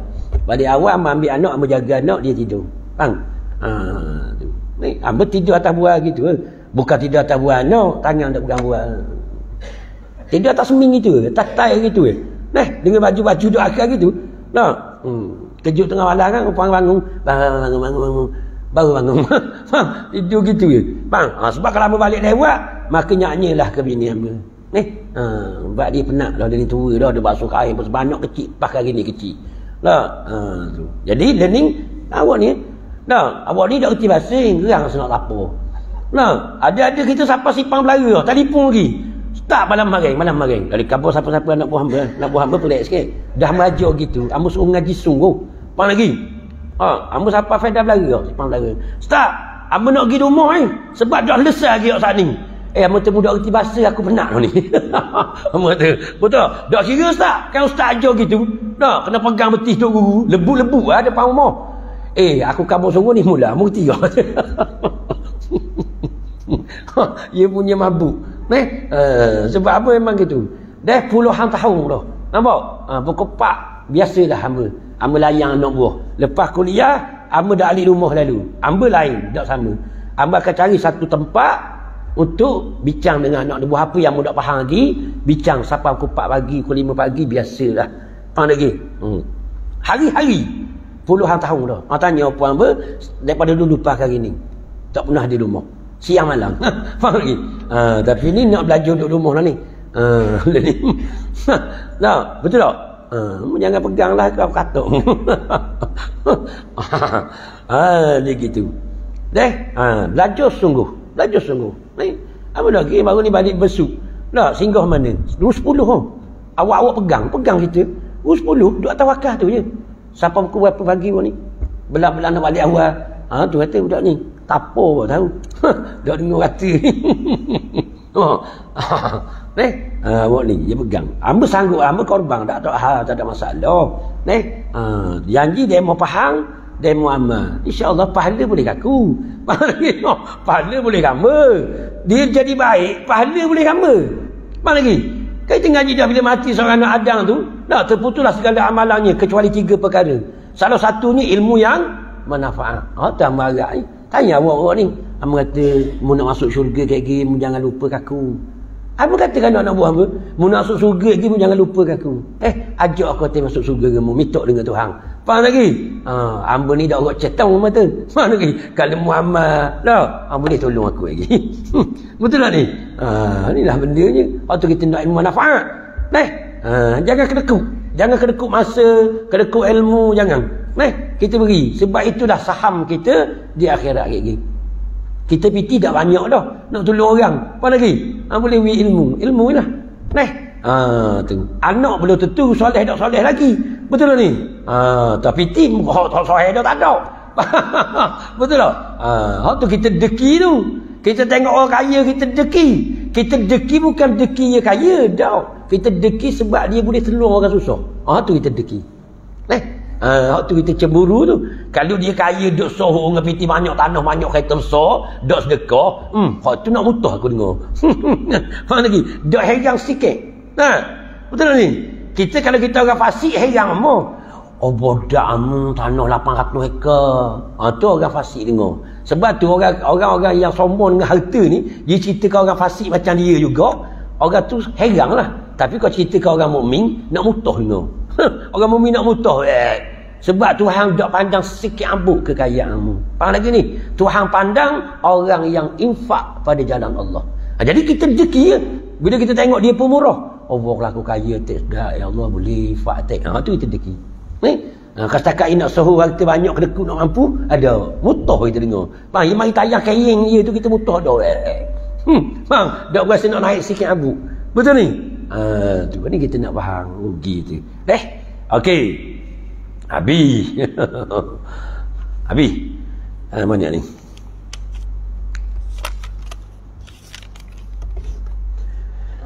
Balik awal amba ambil anak, amba jaga anak, dia tidur. Faham? Amba tidur atas buah gitu. Bukan tidur atas buah anak, tangan tak pegang buah. Tidur atas seming gitu, atas tai gitu. Dengan baju-baju duk akal gitu. Kejut tengah malam kan, bangun. Baru bangun. Tidur gitu je. Sebab kalau amba balik lewat, maka nyanyilah ke bini amba. Sebab dia penat lah, dia ni tua dah, dia basuh kain, sebab anak kecil, pakai gini kecil. Jadi learning awak ni. Awak ni tak kerti basing, gerang nak lapor. Ada kita siapa simpang belara, telefon lagi. Start malam maring. Dari kampung siapa-siapa nak buah hamba pelik sikit. Dah merajuk gitu. Amba suruh ngaji sungguh. Apa lagi? Amba siapa faedah belara, simpang belara. Start. Amba nak pergi rumah ni. Sebab dah lesai lagi saat ni. Hamba temu dak reti bahasa aku penat ni. Hamba kata, betul. Dak kira ustaz, kan ustaz ajar gitu. Dak kena pegang betis tok guru, lebu-lebu ada depan rumah. Aku kabur sungguh ni mula, mesti ya. Dia punya mabuk. Sebab apa memang gitu. Dah puluhan tahun dah. Nampak? Pokok pak biasalah hamba. Hamba layang anak buah. Lepas kuliah, hamba dah alik rumah lalu. Hamba lain, tak sama. Hamba akan cari satu tempat untuk bincang dengan anak buah apa yang hamba tak faham lagi. Bincang sampai pukul 4 pagi, pukul 5 pagi, biasalah. Faham lagi? Hari-hari. Puluhan tahun dah. Tanya apa hamba, daripada dulu lepas hari ni. Tak pernah di rumah. Siang malam. Faham lagi? Tapi ni nak belajar duduk rumah lah ni. Nah, betul tak? Jangan peganglah kau katuk. Dia gitu. Belajar sungguh. Belajar sungguh. Apa lagi baru ni balik besuk. Dah singgah mana? 10 Awak pegang kita. 10 duduk atas wakah tu je. Siapa pukul berapa pagi ni? Belah-belah nak balik awal. Tu kata budak ni. Tapo tahu. Dah dengar kata ni. Awak ni dia pegang. Hamba sanggup, hamba korban tak ada masalah. Janji dia mau faham, dia mau amal. Insya-Allah pahala boleh kaku. Pahala boleh hamba. Dia jadi baik, pahala boleh hamba. Mana lagi? Kita ngaji dah bila mati seorang anak Adam tu, dah terputuslah segala amalannya kecuali 3 perkara. Salah satunya ilmu yang manfaat. Tak marah ni. Tanya awak ni. Hamba kata, mu nak masuk syurga kayak gini, jangan lupa aku. Hamba katakan anak buah hamba, mu nak masuk syurga lagi, jangan lupa aku. Ajak aku kata masuk syurga kamu, minta dengan Tuhan. Faham lagi? Hamba ni dah orang cetang rumah tu. Faham lagi? Kalau Muhammad, dah, hamba boleh tolong aku lagi. Betul tak ni? Inilah bendanya. Waktu kita nak ilmu manfaat. Jangan kedekut. Jangan kedekut masa, kedekut ilmu, jangan. Kita beri. Sebab itulah saham kita di akhirat lagi. Kita piti tak banyak dah nak tolong orang. Apa lagi? Boleh beri ilmu. Ilmu lah. Tu. Anak belum tentu soleh tak soleh lagi. Betul tak ni? Tapi piti tak soleh dah tak ada. Betul tak? Tu kita deki tu. Kita tengok orang kaya kita deki. Kita deki bukan deki dia kaya dah. Kita deki sebab dia boleh tolong orang susah. Tu kita deki. Waktu kita cemburu tu, kalau dia kaya duk soh dengan piti banyak tanah banyak kereta besar duk sedekah, hak tu nak mutah aku dengar. Faham lagi? Duk herang sikit. Betul ni? Kita kalau kita orang fasik herang mo. Bodak tanah 800 hektar. Tu orang fasik dengar. Sebab tu orang-orang yang sombong dengan harta ni, dia ceritakan orang fasik macam dia juga, orang tu herang lah. Tapi kalau ceritakan orang mukmin, nak mutah dengar. Orang mukmin nak mutah. Sebab Tuhan tak pandang sikit ambuk kekayaanmu. Faham lagi ni? Tuhan pandang orang yang infak pada jalan Allah. Jadi kita deki ya. Bila kita tengok dia pemurah, Allah aku kaya tak dah, ya Allah boleh infak tak. Tu kita deki. Katakan nak suruh harta banyak kedekut nak mampu, ada mutah kita dengar. Bang, yang mari tayang kering dia tu kita mutah dah. Bang, dak berasa nak naik sikit ambuk. Betul ni? Tu ni kita nak faham rugi tu. Okey. Habis. Habis. Mana ni?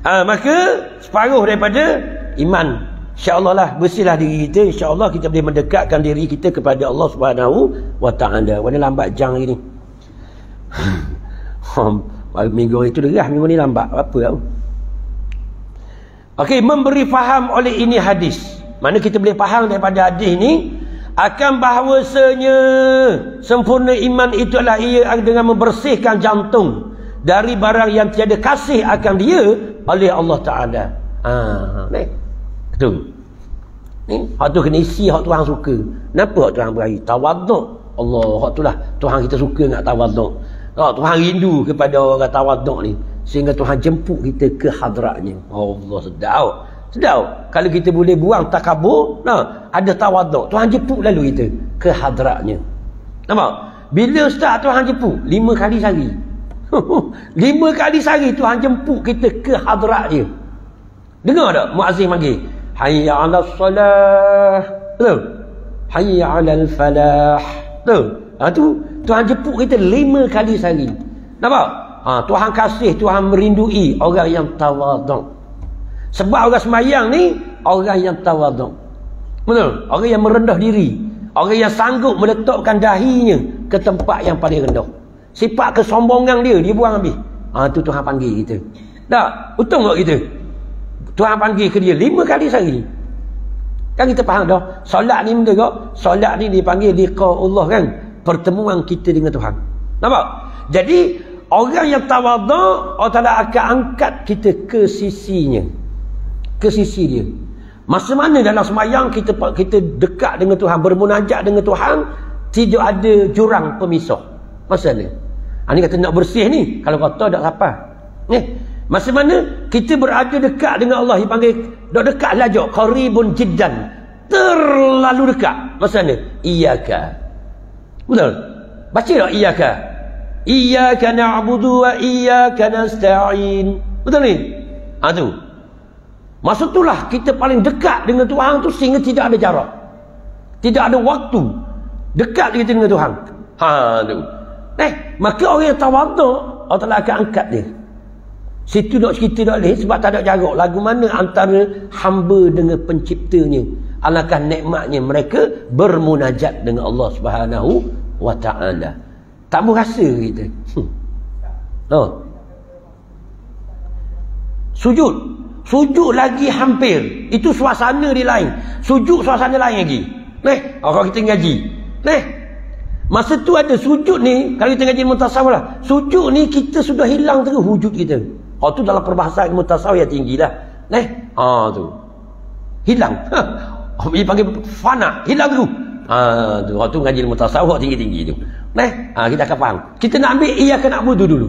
Maka separuh daripada iman. InsyaAllah lah bersihlah diri kita. InsyaAllah kita boleh mendekatkan diri kita kepada Allah Subhanahu wa ta'ala. Warna lambat jang lagi ni. Minggu itu derah, minggu ni lambat. Apa tau? Okey, memberi faham oleh ini hadis. Mana kita boleh faham daripada hadis ni akan bahawasanya sempurna iman itu adalah ia dengan membersihkan jantung dari barang yang tiada kasih akan dia oleh Allah Ta'ala. Ni. Tu. Ni, hak tu kena isi hak Tuhan suka. Kenapa hak Tuhan beri? Tawaduk. Allah, hak tu lah Tuhan kita suka nak tawaduk. Tuhan rindu kepada orang tawaduk ni. Sehingga Tuhan jemput kita ke hadratnya. Allah sedap. Sedap. Kalau kita boleh buang takabur, ada tawaduk. Tuhan jemput lalu kita ke hadratnya. Nampak? Bila start Tuhan jemput? 5 kali sehari. 5 kali sehari Tuhan jemput kita ke hadrat dia. Dengar tak? Muazzin panggil. Hayya 'alas salah. Betul? Hayya 'alal falah. Betul? Tu Tuhan jemput kita 5 kali sehari. Nampak? Tuhan kasih, Tuhan merindui orang yang tawaduk. Sebab orang sembahyang ni orang yang tawaduk. Betul? Orang yang merendah diri, orang yang sanggup meletakkan dahinya ke tempat yang paling rendah. Sifat kesombongan dia buang habis. Tu Tuhan panggil kita. Tak? Betul tak kita? Tuhan panggil ke dia 5 kali sehari. Kan kita faham dah. Solat ni benda kok. Solat ni dipanggil liqa Allah kan. Pertemuan kita dengan Tuhan. Nampak? Jadi orang yang tawaduk, Allah Ta'ala akan angkat kita ke sisinya. Ke sisi dia. Masa mana dalam sembahyang kita dekat dengan Tuhan, bermunajat dengan Tuhan, tidak ada jurang pemisah. Masa ni. Ini kata nak bersih ni. Kalau kotor tak apa. Masa mana kita berada dekat dengan Allah, dipanggil dak dekat lajak, qaribun jiddan. Terlalu dekat. Masa mana? Iyyaka. Betul? Baca tak iyyaka? Iyyaka na'budu wa iyyaka nasta'in. Betul ni? Tu. Maksud itulah kita paling dekat dengan Tuhan tu sehingga tidak ada jarak. Tidak ada waktu. Dekat kita dengan Tuhan. Tu. Maka orang yang tawaduk, Allah Ta'ala akan angkat dia. Situ nak cerita tak boleh sebab tak ada jarak. Lagu mana antara hamba dengan penciptanya. Alangkah nikmatnya mereka bermunajat dengan Allah Subhanahu wa Ta'ala. Tak berasa kita. Sujud lagi hampir. Itu suasana dia lain. Sujud suasana lain lagi. Kalau kita ngaji. Masa tu ada sujud ni. Kalau kita ngaji mutasawuf lah. Sujud ni kita sudah hilang terus wujud kita. Tu dalam perbahasan mutasawuf yang tinggi lah. Tu. Hilang. Dia panggil fana. Hilang terus. Tu ngaji mutasawuf tinggi-tinggi tu. Kita akan faham. Kita nak ambil iyyaka na'budu dulu.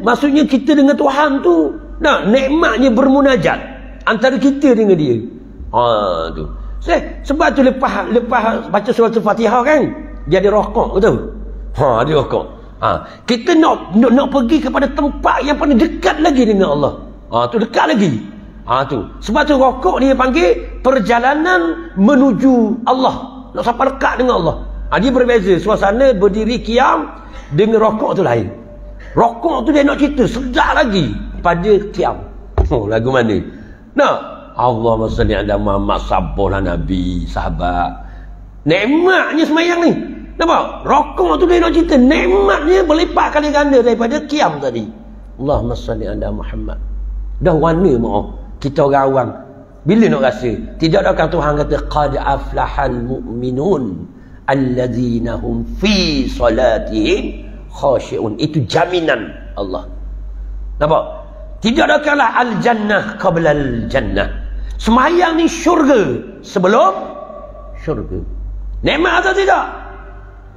Maksudnya kita dengan Tuhan tu. Nikmatnya bermunajat antara kita dengan dia. Tu. Sebab tu lepas baca surah Al-Fatihah kan, dia ada rokok, betul? Ada rokok. Kita nak pergi kepada tempat yang paling dekat lagi dengan Allah. Tu dekat lagi. Tu. Sebab tu rokok dia panggil perjalanan menuju Allah. Nak sampai dekat dengan Allah. Dia berbeza. Suasana berdiri qiyam dengan rokok tu lain. Rokok tu dia nak cerita sedap lagi pada qiyam. Lagu mana? Allahumma salli ala Muhammad, sabarlah Nabi, sahabat. Nikmatnya semayang ni. Nampak? Rokok tu dia nak cerita nikmatnya berlipat kali ganda daripada qiyam tadi. Allahumma salli ala Muhammad. Dah warna maaf. Kita orang awam bila nak rasa? Tidak adakah Tuhan kata qad aflahal mu'minun alladzina hum fi salatihim khashi'un. Itu jaminan Allah. Nampak? Tidak adakahlah al-jannah qabla al-jannah. Semayang ni syurga sebelum syurga. Nikmat atau tidak?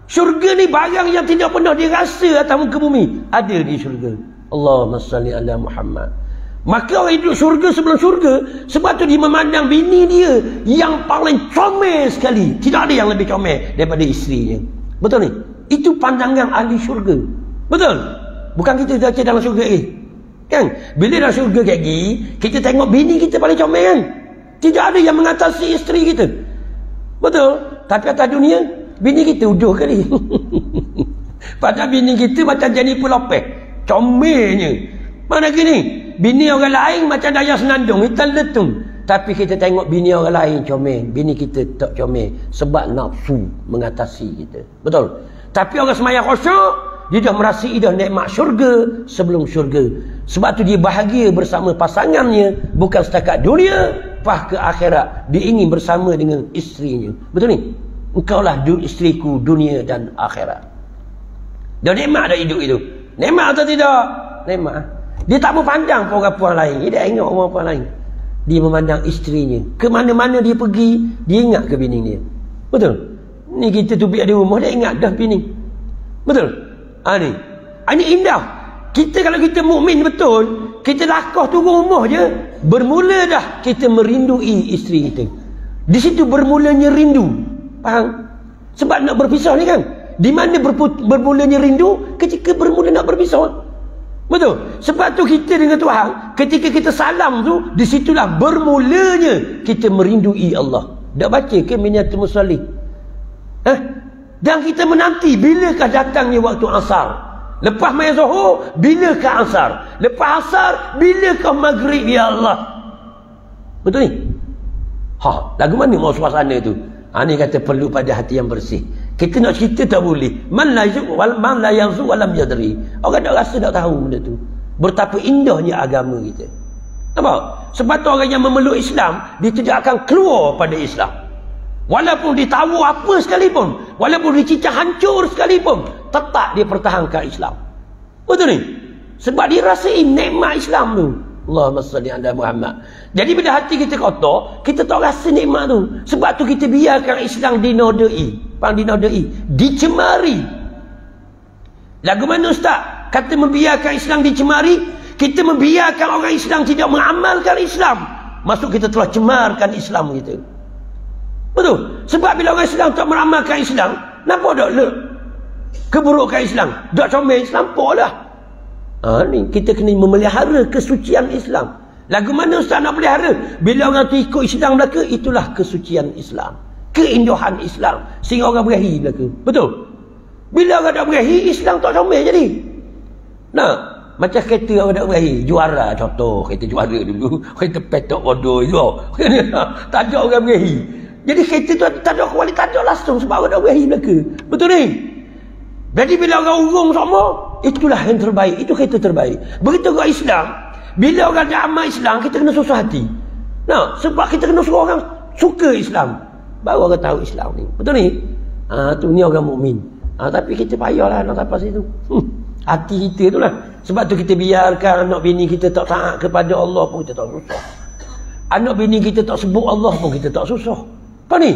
Syurga ni barang yang tidak pernah dirasa atas muka bumi. Ada di syurga. Allahumma salli ala Muhammad. Maka orang hidup syurga sebelum syurga. Sebab tu dia memandang bini dia yang paling comel sekali. Tidak ada yang lebih comel daripada isterinya. Betul ni? Itu pandangan ahli syurga. Betul? Bukan kita baca dalam syurga kan? Bila dalam syurga kayak gini, kita tengok bini kita paling comel kan? Tidak ada yang mengatasi isteri kita. Betul? Tapi atas dunia, bini kita uduh kali. Padahal bini kita macam Jennifer Lopez. Comelnya. Mana gini? Bini orang lain macam Dayang Senandung, hitam letung. Tapi kita tengok bini orang lain comel, bini kita tak comel sebab nafsu mengatasi kita. Betul? Tapi orang semayang khusyuk, dia dah merasai dah nikmat syurga sebelum syurga. Sebab tu dia bahagia bersama pasangannya, bukan setakat dunia, lepas ke akhirat. Dia ingin bersama dengan isterinya. Betul ni? Engkaulah isteriku dunia dan akhirat. Dah nikmat dah hidup itu. Nikmat atau tidak? Nikmat. Dia tak memandang orang-orang lain. Dia tak ingat orang-orang lain. Dia memandang isterinya. Ke mana-mana dia pergi, dia ingat ke bini dia. Betul? Ni kita tubik di rumah, dia ingat dah bini. Betul? Ni. Ini indah. Kalau kita mukmin betul, kita lakah turun rumah je, bermula dah kita merindui isteri kita. Di situ bermulanya rindu. Faham? Sebab nak berpisah ni kan. Di mana bermulanya rindu? Ketika bermula nak berpisah. Betul? Sebab tu kita dengan Tuhan, ketika kita salam tu, di situlah bermulanya kita merindui Allah. Dah baca ke Minyatul Musallin? Dan kita menanti bilakah datangnya waktu asar. Lepas main Zuhur, bila ke Asar? Lepas Asar, bila ke Maghrib, ya Allah? Betul ni? Lagu mana mau suasana tu? Ni kata perlu pada hati yang bersih. Kita nak cerita tak boleh. Man la yazu walam yadri. Orang tak rasa, tak tahu benda tu. Betapa indahnya agama kita. Nampak? Sebab tu orang yang memeluk Islam, dia tidak akan keluar pada Islam. Walaupun ditawu apa sekalipun, walaupun dicicah hancur sekalipun, tetap dia pertahankan Islam. Betul ni? Sebab dia rasai nikmat Islam tu. Allahumma salli ala Muhammad. Jadi bila hati kita kotor, kita tak rasa nikmat tu. Sebab tu kita biarkan Islam dinodai. Dicemari. Lagu mana Ustaz? Kata membiarkan Islam dicemari, kita membiarkan orang Islam tidak mengamalkan Islam. Maksud kita telah cemarkan Islam kita. Betul? Sebab bila orang Islam tak beramalkan Islam, nampak tak keburukan Islam? Tak comel Islam, nampak lah. Ni kita kena memelihara kesucian Islam. Lagu mana Ustaz nak pelihara? Bila orang tu ikut Islam belaka, itulah kesucian Islam, keindahan Islam, sehingga orang berahi belaka. Betul? Bila orang tak berahi, Islam tak comel jadi. Macam kereta orang tak berahi, juara contoh, kereta juara dulu, kereta petok bodoh itu. Tak ada orang berahi. Jadi kereta tu tak ada kualiti, tak ada langsung sebab orang tak berahi belaka. Betul ni? Jadi bila orang urung sama, itulah yang terbaik, itu kereta terbaik. Begitu orang Islam, bila orang ada amal Islam, kita kena susah hati. Sebab kita kena suruh orang suka Islam, baru orang tahu Islam ni. Betul ni? Tu ni orang mukmin. Tapi kita payahlah nak sampai situ. Hati kita tu lah. Sebab tu kita biarkan anak bini kita tak taat kepada Allah pun kita tak susah. Anak bini kita tak sebut Allah pun kita tak susah. Apa ni?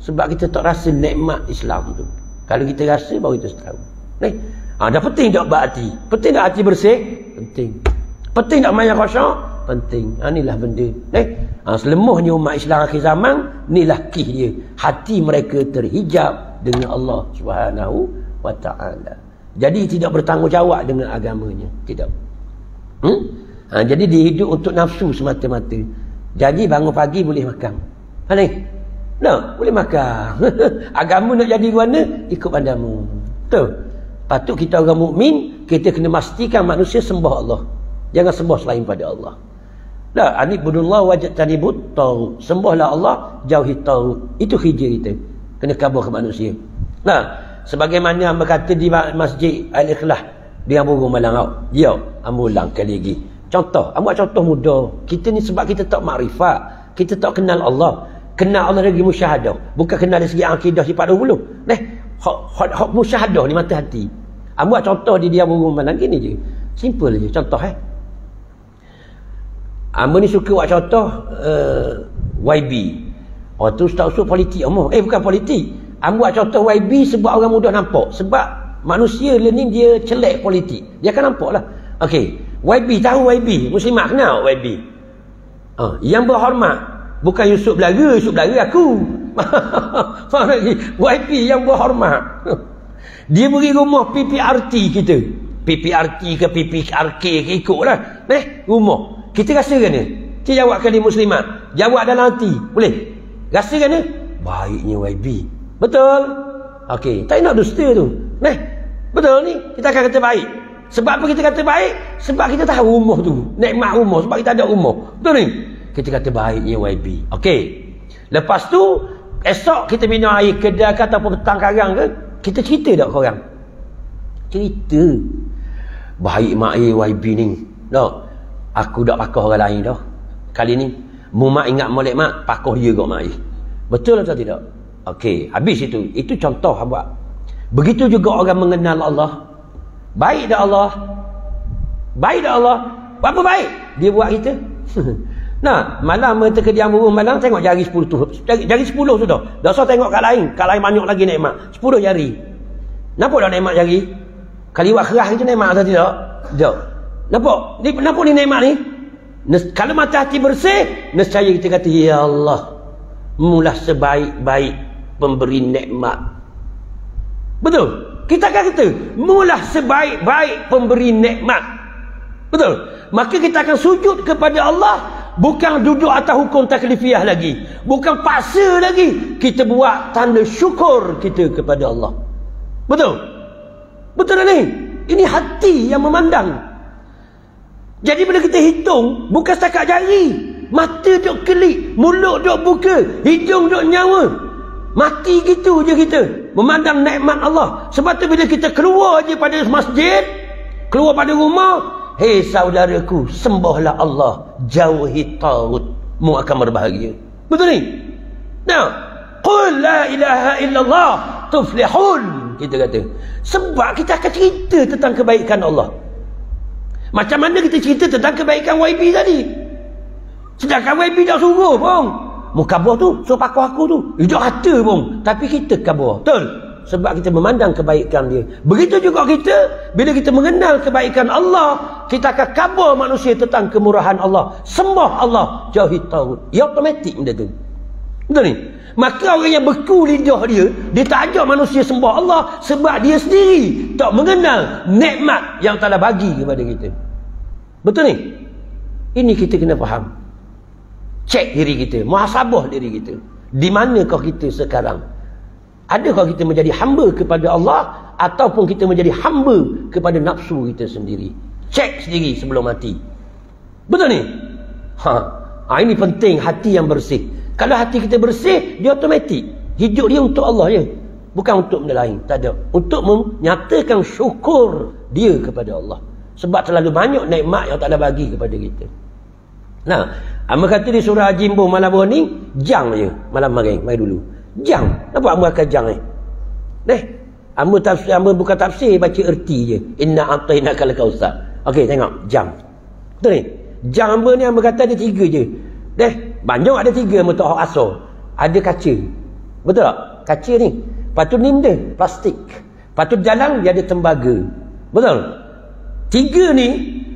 Sebab kita tak rasa nikmat Islam tu. Kalau kita rasa, baru kita tahu. Dah penting tak berhati? Penting tak hati bersih? Penting. Penting tak main kosong? Penting. Inilah benda. Selemahnya umat Islam akhir zaman, inilah kih dia. Hati mereka terhijab dengan Allah Subhanahu wa ta'ala. Jadi tidak bertanggungjawab dengan agamanya. Tidak. Jadi dia hidup untuk nafsu semata-mata. Jadi bangun pagi boleh makan. Boleh makan. Agama nak jadi mana? Ikut pandamu. Betul. Patut kita orang mukmin, kita kena pastikan manusia sembah Allah. Jangan sembah selain pada Allah. Anibudullah wajib tanibut taghut. Sembahlah Allah, jauhi taghut. Itu kerja kita. Kena kabur ke manusia. Sebagaimana hamba kata di Masjid Al-Ikhlas di Burung Malang. Hamba ulang kali lagi. Contoh, hamba contoh mudah. Kita ni sebab kita tak makrifat, kita tak kenal Allah. Kenal Allah lagi musyahadah, bukan kenal dari segi akidah sifat 20. Hak musyahadah ni mata hati. Hamba contoh di dia Burung Malang gini je. Simple je contoh. Hamba ni suka buat contoh YB. Tu ustaz usul politik bukan politik. Hamba buat contoh YB sebab orang mudah nampak. Sebab manusia learning dia celek politik, dia akan nampak lah. YB, tahu YB? Muslimat kenal YB? Yang berhormat bukan Yusuf Belaga aku. Faham lagi? YB yang berhormat. Dia beri rumah PPRT kita. PPRT ke PPRK ke ikutlah. Rumah. Kita rasakan ni? Kita jawab kali Muslimat. Jawab dalam hati. Boleh? Rasakan ni? Baiknya YB. Betul? Tak nak dusta tu. Betul ni? Kita akan kata baik. Sebab apa kita kata baik? Sebab kita tahu rumah tu. Nikmat rumah. Sebab kita ada rumah. Betul ni? Kita kata baiknya YB. Lepas tu, esok kita minum air kedai ke ataupun petang karang ke, kita cerita tak ke orang? Cerita. Baik mak air YB ni. Aku tak pakah orang lain dah. Kali ni, mu mak ingat molek mak, pakah dia kot mak air. Betul atau tidak? Habis itu. Itu contoh buat. Begitu juga orang mengenal Allah. Baik dah Allah. Apa baik? Dia buat kita. Malam kita ke Diam Burung Malang, tengok jari 10 tu. Jari 10 sudah. Dah usah tengok kat lain. Kat lain banyak lagi nikmat. 10 jari. Nampak tak nikmat jari? Kaliwat kerah itu nikmat atau tidak? Tidak. Nampak ni nikmat ni? Kalau mata hati bersih, nescaya kita kata, ya Allah, mulah sebaik-baik pemberi nikmat. Betul? Kita akan kata, mulah sebaik-baik pemberi nikmat. Betul? Maka kita akan sujud kepada Allah, bukan duduk atas hukum taklifiah lagi, bukan paksa lagi. Kita buat tanda syukur kita kepada Allah. Betul? Betul ni? Ini hati yang memandang. Jadi bila kita hitung, bukan setakat jari. Mata duk kelip, mulut duk buka, hidung duk nyawa. Mati gitu je kita memandang nikmat Allah. Sebab tu bila kita keluar je pada masjid, keluar pada rumah, hei saudaraku, sembahlah Allah, jauhi tagut, mu akan berbahagia. Betul ni? Nah, qul la ilaha illallah tuflihun, kita kata. Sebab kita akan cerita tentang kebaikan Allah. Macam mana kita cerita tentang kebaikan YB tadi? Sedangkan YB tak suruh pun. Mukabah tu, suruh paku aku tu. Hidup rata pun. Tapi kita kabur. Betul? Sebab kita memandang kebaikan dia. Begitu juga kita, bila kita mengenal kebaikan Allah, kita akan kabur manusia tentang kemurahan Allah. Sembah Allah, jauhi tagut. Ia automatik benda tu. Betul ni? Maka orang yang beku lidah dia tak ajak manusia sembah Allah sebab dia sendiri tak mengenal nikmat yang telah bagi kepada kita. Betul ni? Ini kita kena faham. Cek diri kita, muhasabah diri kita. Di manakah kita sekarang? Adakah kita menjadi hamba kepada Allah ataupun kita menjadi hamba kepada nafsu kita sendiri? Cek sendiri sebelum mati. Betul ni? Ini penting, hati yang bersih. Kalau hati kita bersih, dia automatik. Hidup dia untuk Allah je. Bukan untuk benda lain. Tak ada. Untuk menyatakan syukur dia kepada Allah. Sebab terlalu banyak nikmat yang tak ada bagi kepada kita. Nah, Amba kata di surah Jimbo malam ni, jang je malam mari dulu. Jang. Apa Amba akan jang ni? Amba bukan tafsir, baca erti je. Inna a'tainakal kautsar. Okey, tengok jang. Betul ni? Jang Amba ni Amba kata ada 3 je. Banyak ada 3 mutahak asal. Ada kaca. Betul tak? Kaca ni. Patut ni benda plastik. Patut jalan dia ada tembaga. Betul? 3 ni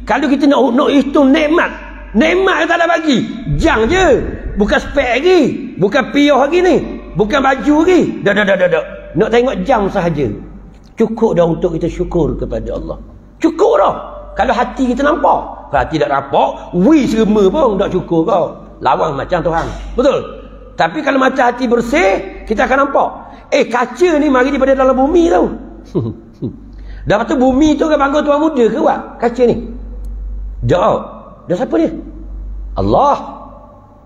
kalau kita nak hitung nikmat yang tak ada bagi, jang je. Bukan spek lagi, bukan piyah lagi ni, bukan baju lagi. Dak. Nak tengok jang sahaja. Cukup dah untuk kita syukur kepada Allah. Cukup dah. Kalau hati kita nampak. Kalau hati tak nampak, serema pun tak cukup kau. Lawang macam Tuhan. Betul? Tapi kalau macam hati bersih, kita akan nampak. Kaca ni mari daripada dalam bumi tau. Dah lepas tu bumi tu kan bangga tuan muda ke buat kaca ni? Dah siapa dia? Allah.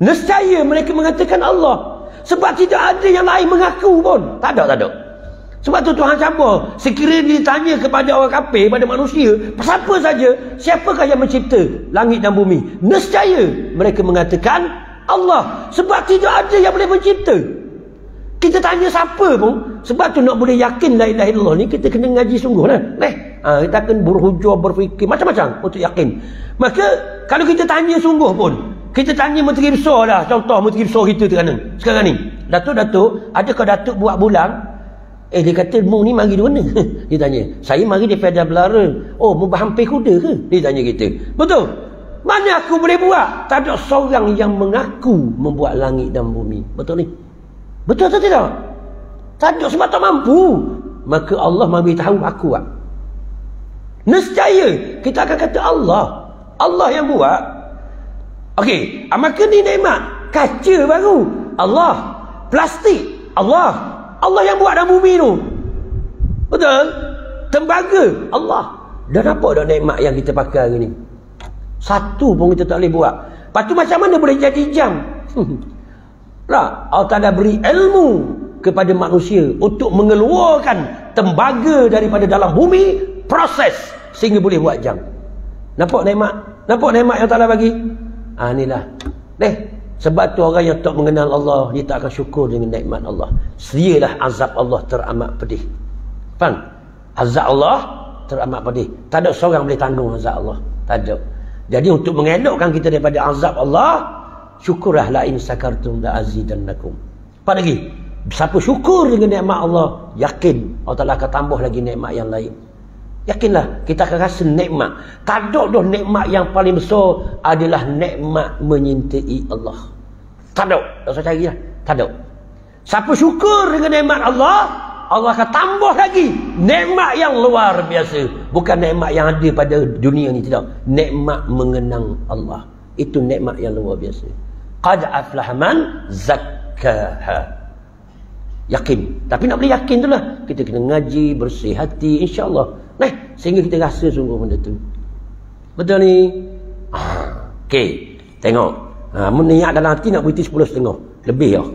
Nescaya mereka mengatakan Allah. Sebab tidak ada yang lain mengaku pun. Tak ada. Sebab tu Tuhan campur. Sekiranya ditanya kepada orang kafir, pada manusia, siapa saja, siapakah yang mencipta langit dan bumi? Nescaya mereka mengatakan Allah. Sebab tidak ada yang boleh mencipta. Kita tanya siapa pun. Sebab tu nak boleh yakin la ilaha illallah ni, kita kena ngaji sungguh lah. Kita akan berhujah, berfikir macam-macam untuk yakin. Maka kalau kita tanya sungguh pun, kita tanya Menteri Besar lah, contoh Menteri Besar kita sekarang ni, Datuk, adakah Datuk buat bulan? Dia kata, mu ni mari di mana? Dia tanya, saya mari di Pedas Belara. Oh, mu berhampir kuda ke? Dia tanya kita. Betul? Mana aku boleh buat? Tak ada seorang yang mengaku membuat langit dan bumi. Betul ni? Betul atau tidak? Tak ada, sebab tak mampu. Maka Allah memberitahu aku buat. Nescaya kita akan kata Allah yang buat. Okey, maka ni nikmat. Kaca baru Allah, plastik Allah yang buat dalam bumi tu. Betul? Tembaga Allah. Dah nampak dah nikmat yang kita pakai hari ni? Satu pun kita tak boleh buat. Lepas tu macam mana boleh jadi jam? Allah Ta'ala beri ilmu kepada manusia untuk mengeluarkan tembaga daripada dalam bumi, proses sehingga boleh buat jam. Nampak nikmat? Nampak nikmat yang Allah bagi? Inilah. Sebab tu orang yang tak mengenal Allah, dia tak akan syukur dengan nikmat Allah. Sedialah azab Allah teramat pedih. Faham? Azab Allah teramat pedih. Tak ada seorang boleh tanggung azab Allah. Tak ada. Jadi untuk mengelakkan kita daripada azab Allah, syukurlah la in sakartum la azidannakum. Apa lagi? Siapa syukur dengan nikmat Allah, yakin Allah Ta'ala akan tambah lagi nikmat yang lain. Yakinlah, kita akan rasa nikmat. Tak ada dah nikmat yang paling besar adalah nikmat menyintai Allah. Tak ada. Tak usah cari lah. Tak ada. Siapa syukur dengan nikmat Allah, Allah akan tambah lagi nikmat yang luar biasa. Bukan nikmat yang ada pada dunia ni, tidak. Nikmat mengenang Allah. Itu nikmat yang luar biasa. Qad aflaha man zakkaha. Yakin. Tapi nak boleh yakin tu lah, kita kena ngaji, bersih hati, insya-Allah. Sehingga kita rasa sungguh benda tu. Betul ni? Okey. Tengok. Niat dalam hati nak berhenti 10.5. Lebih lah.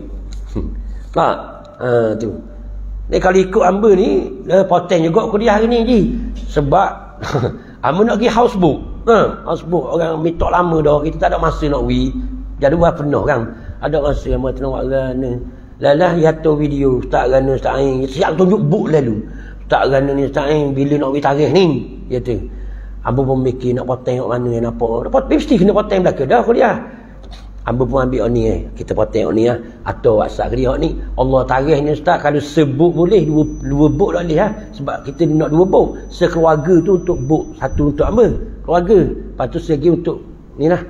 Tak? Tu. Ni kalau ikut hamba ni, poteng juga kuliah hari ni je. Sebab hamba nak pergi housebook. Housebook orang mitok lama dah. Kita tak ada masa nak pergi. Jadual penuh kan. Ada rasa hamba tengok gana. Lalah yato video. Tak gana, tak aing. Siap tunjuk book lalu. Tak gana ni, tak aing. Bila nak pergi tarikh ni. Kata. Hamba pun mikir nak poteng kat mana yang nampak. Mesti kena poteng belakang dah kuliah. Hamba pun ambil ni kita poteng ni atau WhatsApp dia ni. Allah tarikh ni ustaz kalau sebut boleh dua book tak boleh sebab kita nak 2 book. Sekeluarga tu untuk book, satu untuk hamba keluarga. Lepas tu segi untuk ni lah.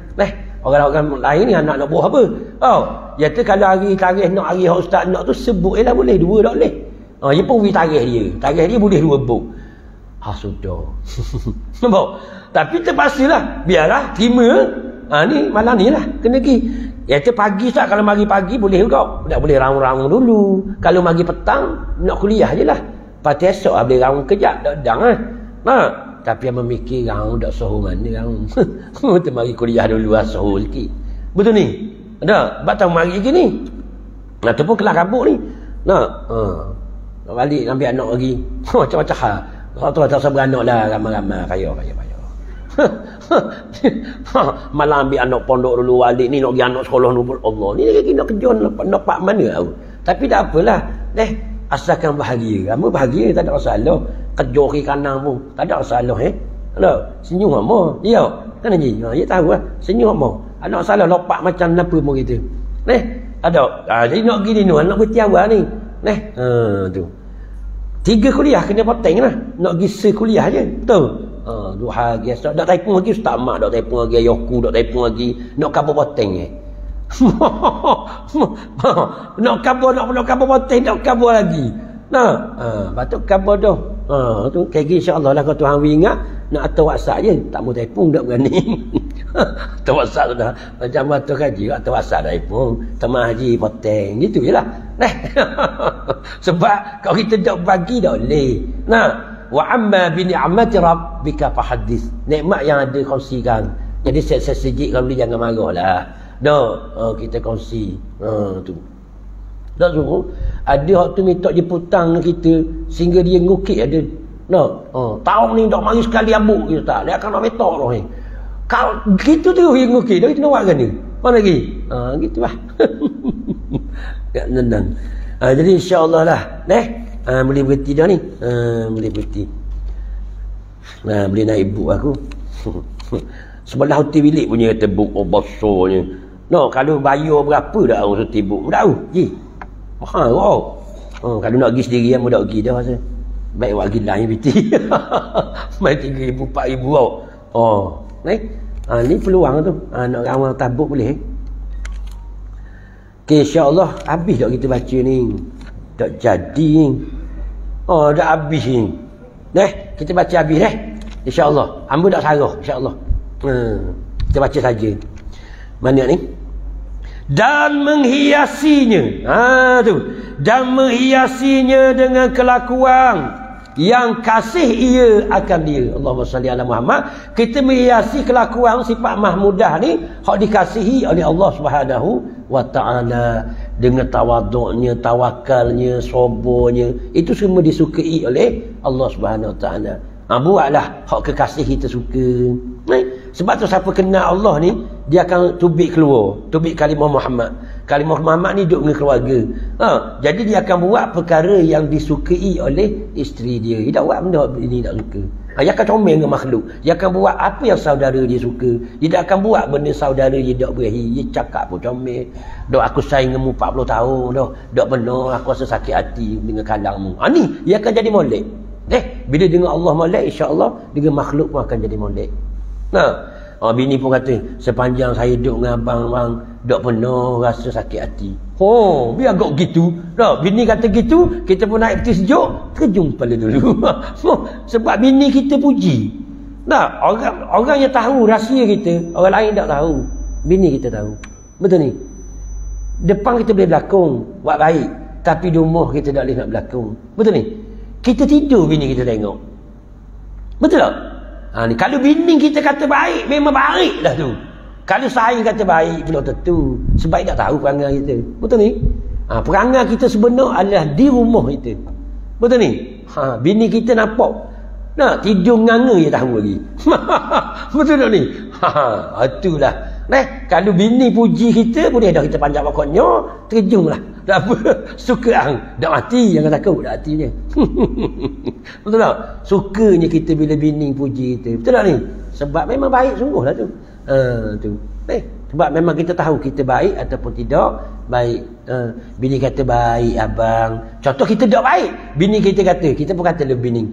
Orang-orang lain ni nak buat apa? Iaitu kalau hari tarikh nak hari ustaz nak tu sebut lah boleh, 2 tak boleh. Dia pun pergi tarikh dia. Tarikh dia boleh 2 book. Sudah. Nampak? Tapi terpaksalah. Biarlah terima. Ni malam ni lah kena pergi. Iaitu pagi tak, kalau mari pagi boleh juga. Tak boleh raung-raung dulu. Kalau mari petang nak kuliah je lah. Lepas tu esok boleh raung kejap. Tak sedang tapi yang memikir raung tak sohu mana raung. Kita mari kuliah dulu sohu sikit. Betul ni? Ada? Sebab tahu mari lagi ni. Tu pun kelas kabut ni. Nak balik ambil anak lagi. Macam-macam hal. Tu tak usah beranak lah. Ramai-ramai. Kaya. Malah ambil anak pondok dulu balik ni nak pergi anak sekolah dulu. Allah ni lagi nak kejun nak pak mana tahu. Tapi tak apalah. Asalkan bahagia. Kamu bahagia tak ada masalah. Kerja kiri kanan pun tak ada masalah Ada. Senyum apa? Ya. Kan Haji? Ya tahu lah. Senyum apa? Ada masalah lopak macam apa pun kita. Ada. Jadi nak pergi ni nak bertiawar ni. Tu. 3 kuliah kena poteng lah. Nak pergi sekuliah je. Betul. 2 hari esok dak taipung lagi ustaz mak dak taipung lagi ayahku dak taipung lagi nak kabur poteng nak kabur poteng nak kabur lagi patut kabur dah tu kaki insyaallah lah kalau Tuhan ingat nak atur WhatsApp je tak mau taipung dak berani atur WhatsApp dah macam atur kaji atur WhatsApp taipung teman haji poteng gitu jelah sebab kalau kita dak bagi dak boleh wa amma bi ni'mati rabbika fahaddits. Nikmat yang ada kongsikan. Jadi sejik kalau dia jangan marahlah. Kita kongsi. Tu. Tak suruh ada hak tu minta jemputan kita sehingga dia ngukit ada. Tahun ni dak mari sekali abuk kita tak. Dia akan nak metok roh ni. Kau gitu tu yang ngukit dah kita nak buat kan ni. Mana lagi? Gitulah. Tak nendang. Jadi insya-Allah lah. Boleh berhenti dah ni. Boleh berhenti. Boleh naik buk aku. Sebelah hotel bilik punya kata buk besarnya. Kalau bayar berapa dah orang hotel buk? Tak tahu. Mahal kalau nak pergi sendiri yang mudah pergi dah rasa. Baik buat gila ni biti. Main 3,000 4,000 ni peluang tu. Nak ramal tabuk boleh. Okay, insya-Allah habis dah kita baca ni. Tak jadi. Dah habis ni. Kita baca habis insya-Allah. Hamba tak sarah insya-Allah. Kita baca saja. Mana ni? Dan menghiasinya. Tu. Dan menghiasinya dengan kelakuan yang kasih ia akan dia. Allahumma salli ala Muhammad. Kita menghiasi kelakuan sifat mahmudah ni hak dikasihi oleh Allah Subhanahu wa taala dengan tawaduknya, tawakalnya, sabarnya. Itu semua disukai oleh Allah Subhanahu wa taala. Buatlah hak kekasih kita suka. Sebab tu siapa kenal Allah ni dia akan tubik keluar, tubik kalimah Muhammad. Kalimah Muhammad ni duduk dengan keluarga. Jadi dia akan buat perkara yang disukai oleh isteri dia. Dia tak buat benda ini tak suka. Dia akan comel dengan makhluk. Dia akan buat apa yang saudara dia suka. Dia tak akan buat benda saudara dia tak berahi. Dia cakap pun comel. Dok aku sayang dengan 40 tahun dah. Dok benar aku rasa sakit hati dengan kalangmu. Ni dia akan jadi molek. Bila dengan Allah molek, insya-Allah dengan makhluk pun akan jadi molek. Bini pun kata sepanjang saya duduk dengan abang-abang dok pernah rasa sakit hati. Biar kau gitu. Bini kata gitu, kita pun naik peti sejuk, terjun kepala dulu. Sebab bini kita puji. Orang yang tahu rahsia kita, orang lain tak tahu. Bini kita tahu. Betul ni. Depan kita boleh berlakon, buat baik, tapi di rumah kita tak boleh nak berlakon. Betul ni. Kita tidur bini kita tengok. Betul tak? Ni kalau bini kita kata baik, memang baik dah tu. Kalau saing kata baik pula tentu. Sebab tak tahu perangai kita. Betul ni? Perangai kita sebenar adalah di rumah kita. Betul ni? Bini kita nampak. Nak tidur nganga je tahu lagi. Betul tak ni? Itulah. Kalau bini puji kita, boleh dah kita panjang pokoknya, terjun lah. Tak apa. Suka ang. Tak mati, jangan takut. Tak mati je. Betul tak? Sukanya kita bila bini puji kita. Betul tak ni? Sebab memang baik sungguh lah tu. Tu. Sebab memang kita tahu kita baik ataupun tidak baik. Bini kata baik abang. Contoh kita tak baik. Bini kita kata. Kita pun kata lebih bini.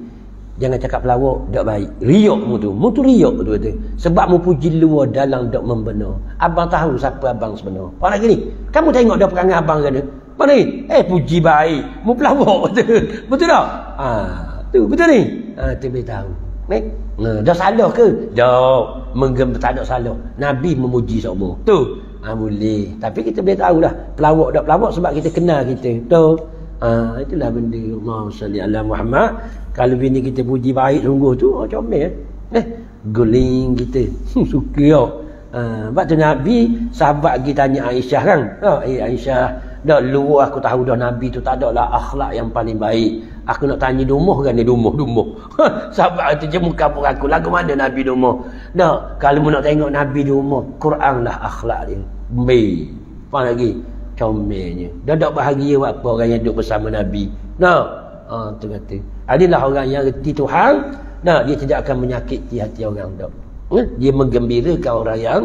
Jangan cakap pelawak, tak baik. Riak mu tu. Mu tu riak tu kata. Sebab mu puji luar dalam tak membenar. Abang tahu siapa abang sebenar. Apa lagi ni? Kamu tengok dah perangai abang kata. Mana ni? Puji baik. Mu pelawak tu. Betul tak? Tu betul ni? Tu boleh tahu. Dah salah ke? Tak. Tak ada salah. Nabi memuji semua. Tu. Boleh. Tapi kita boleh tahu lah. Pelawak tak pelawak sebab kita kenal kita. Tu. Itulah benda. Allahumma salli ala Muhammad. Kalau bini kita puji baik sungguh tu, comel guling kita. Suka tak? Sebab tu Nabi, sahabat kita tanya Aisyah kan. Aisyah, dah luar aku tahu dah Nabi tu tak ada lah akhlak yang paling baik. Aku nak tanya dumuh kan dia dumuh. Sahabat tu je muka pun aku. Lagu mana Nabi dumuh? Dah, kalau mu nak tengok Nabi dumuh, Quran lah akhlak dia. Apa lagi? Comelnya. Dah tak bahagia apa orang yang duduk bersama Nabi. Nah. Tu kata. Adalah orang yang reti Tuhan. Nah, dia tidak akan menyakiti hati orang tak. Dia menggembirakan orang yang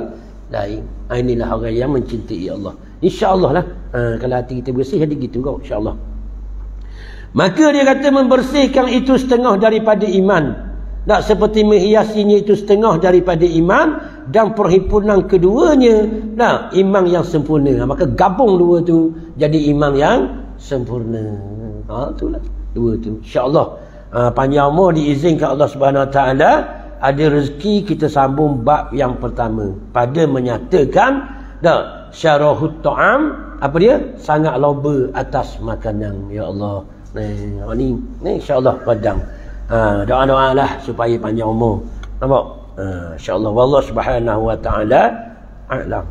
lain. Inilah orang yang mencintai Allah. InsyaAllah lah. Kalau hati kita bersih, jadi gitu kau. InsyaAllah. Maka dia kata membersihkan itu setengah daripada iman. Tak seperti menghiasinya itu setengah daripada iman. Dan perhimpunan keduanya. Nah, iman yang sempurna. Maka gabung dua tu jadi iman yang sempurna. Itulah. Dua tu. InsyaAllah. Panjang umur diizinkan Allah Subhanahu Wa Taala. Ada rezeki kita sambung bab yang pertama. Pada menyatakan. Syarahut ta'am. Apa dia? Sangat loba atas makanan. Ya Allah. Ni insyaAllah padang. Doa-doa lah supaya panjang umur. Nampak? InsyaAllah. Wallah Subhanahu Wa Taala a'lam.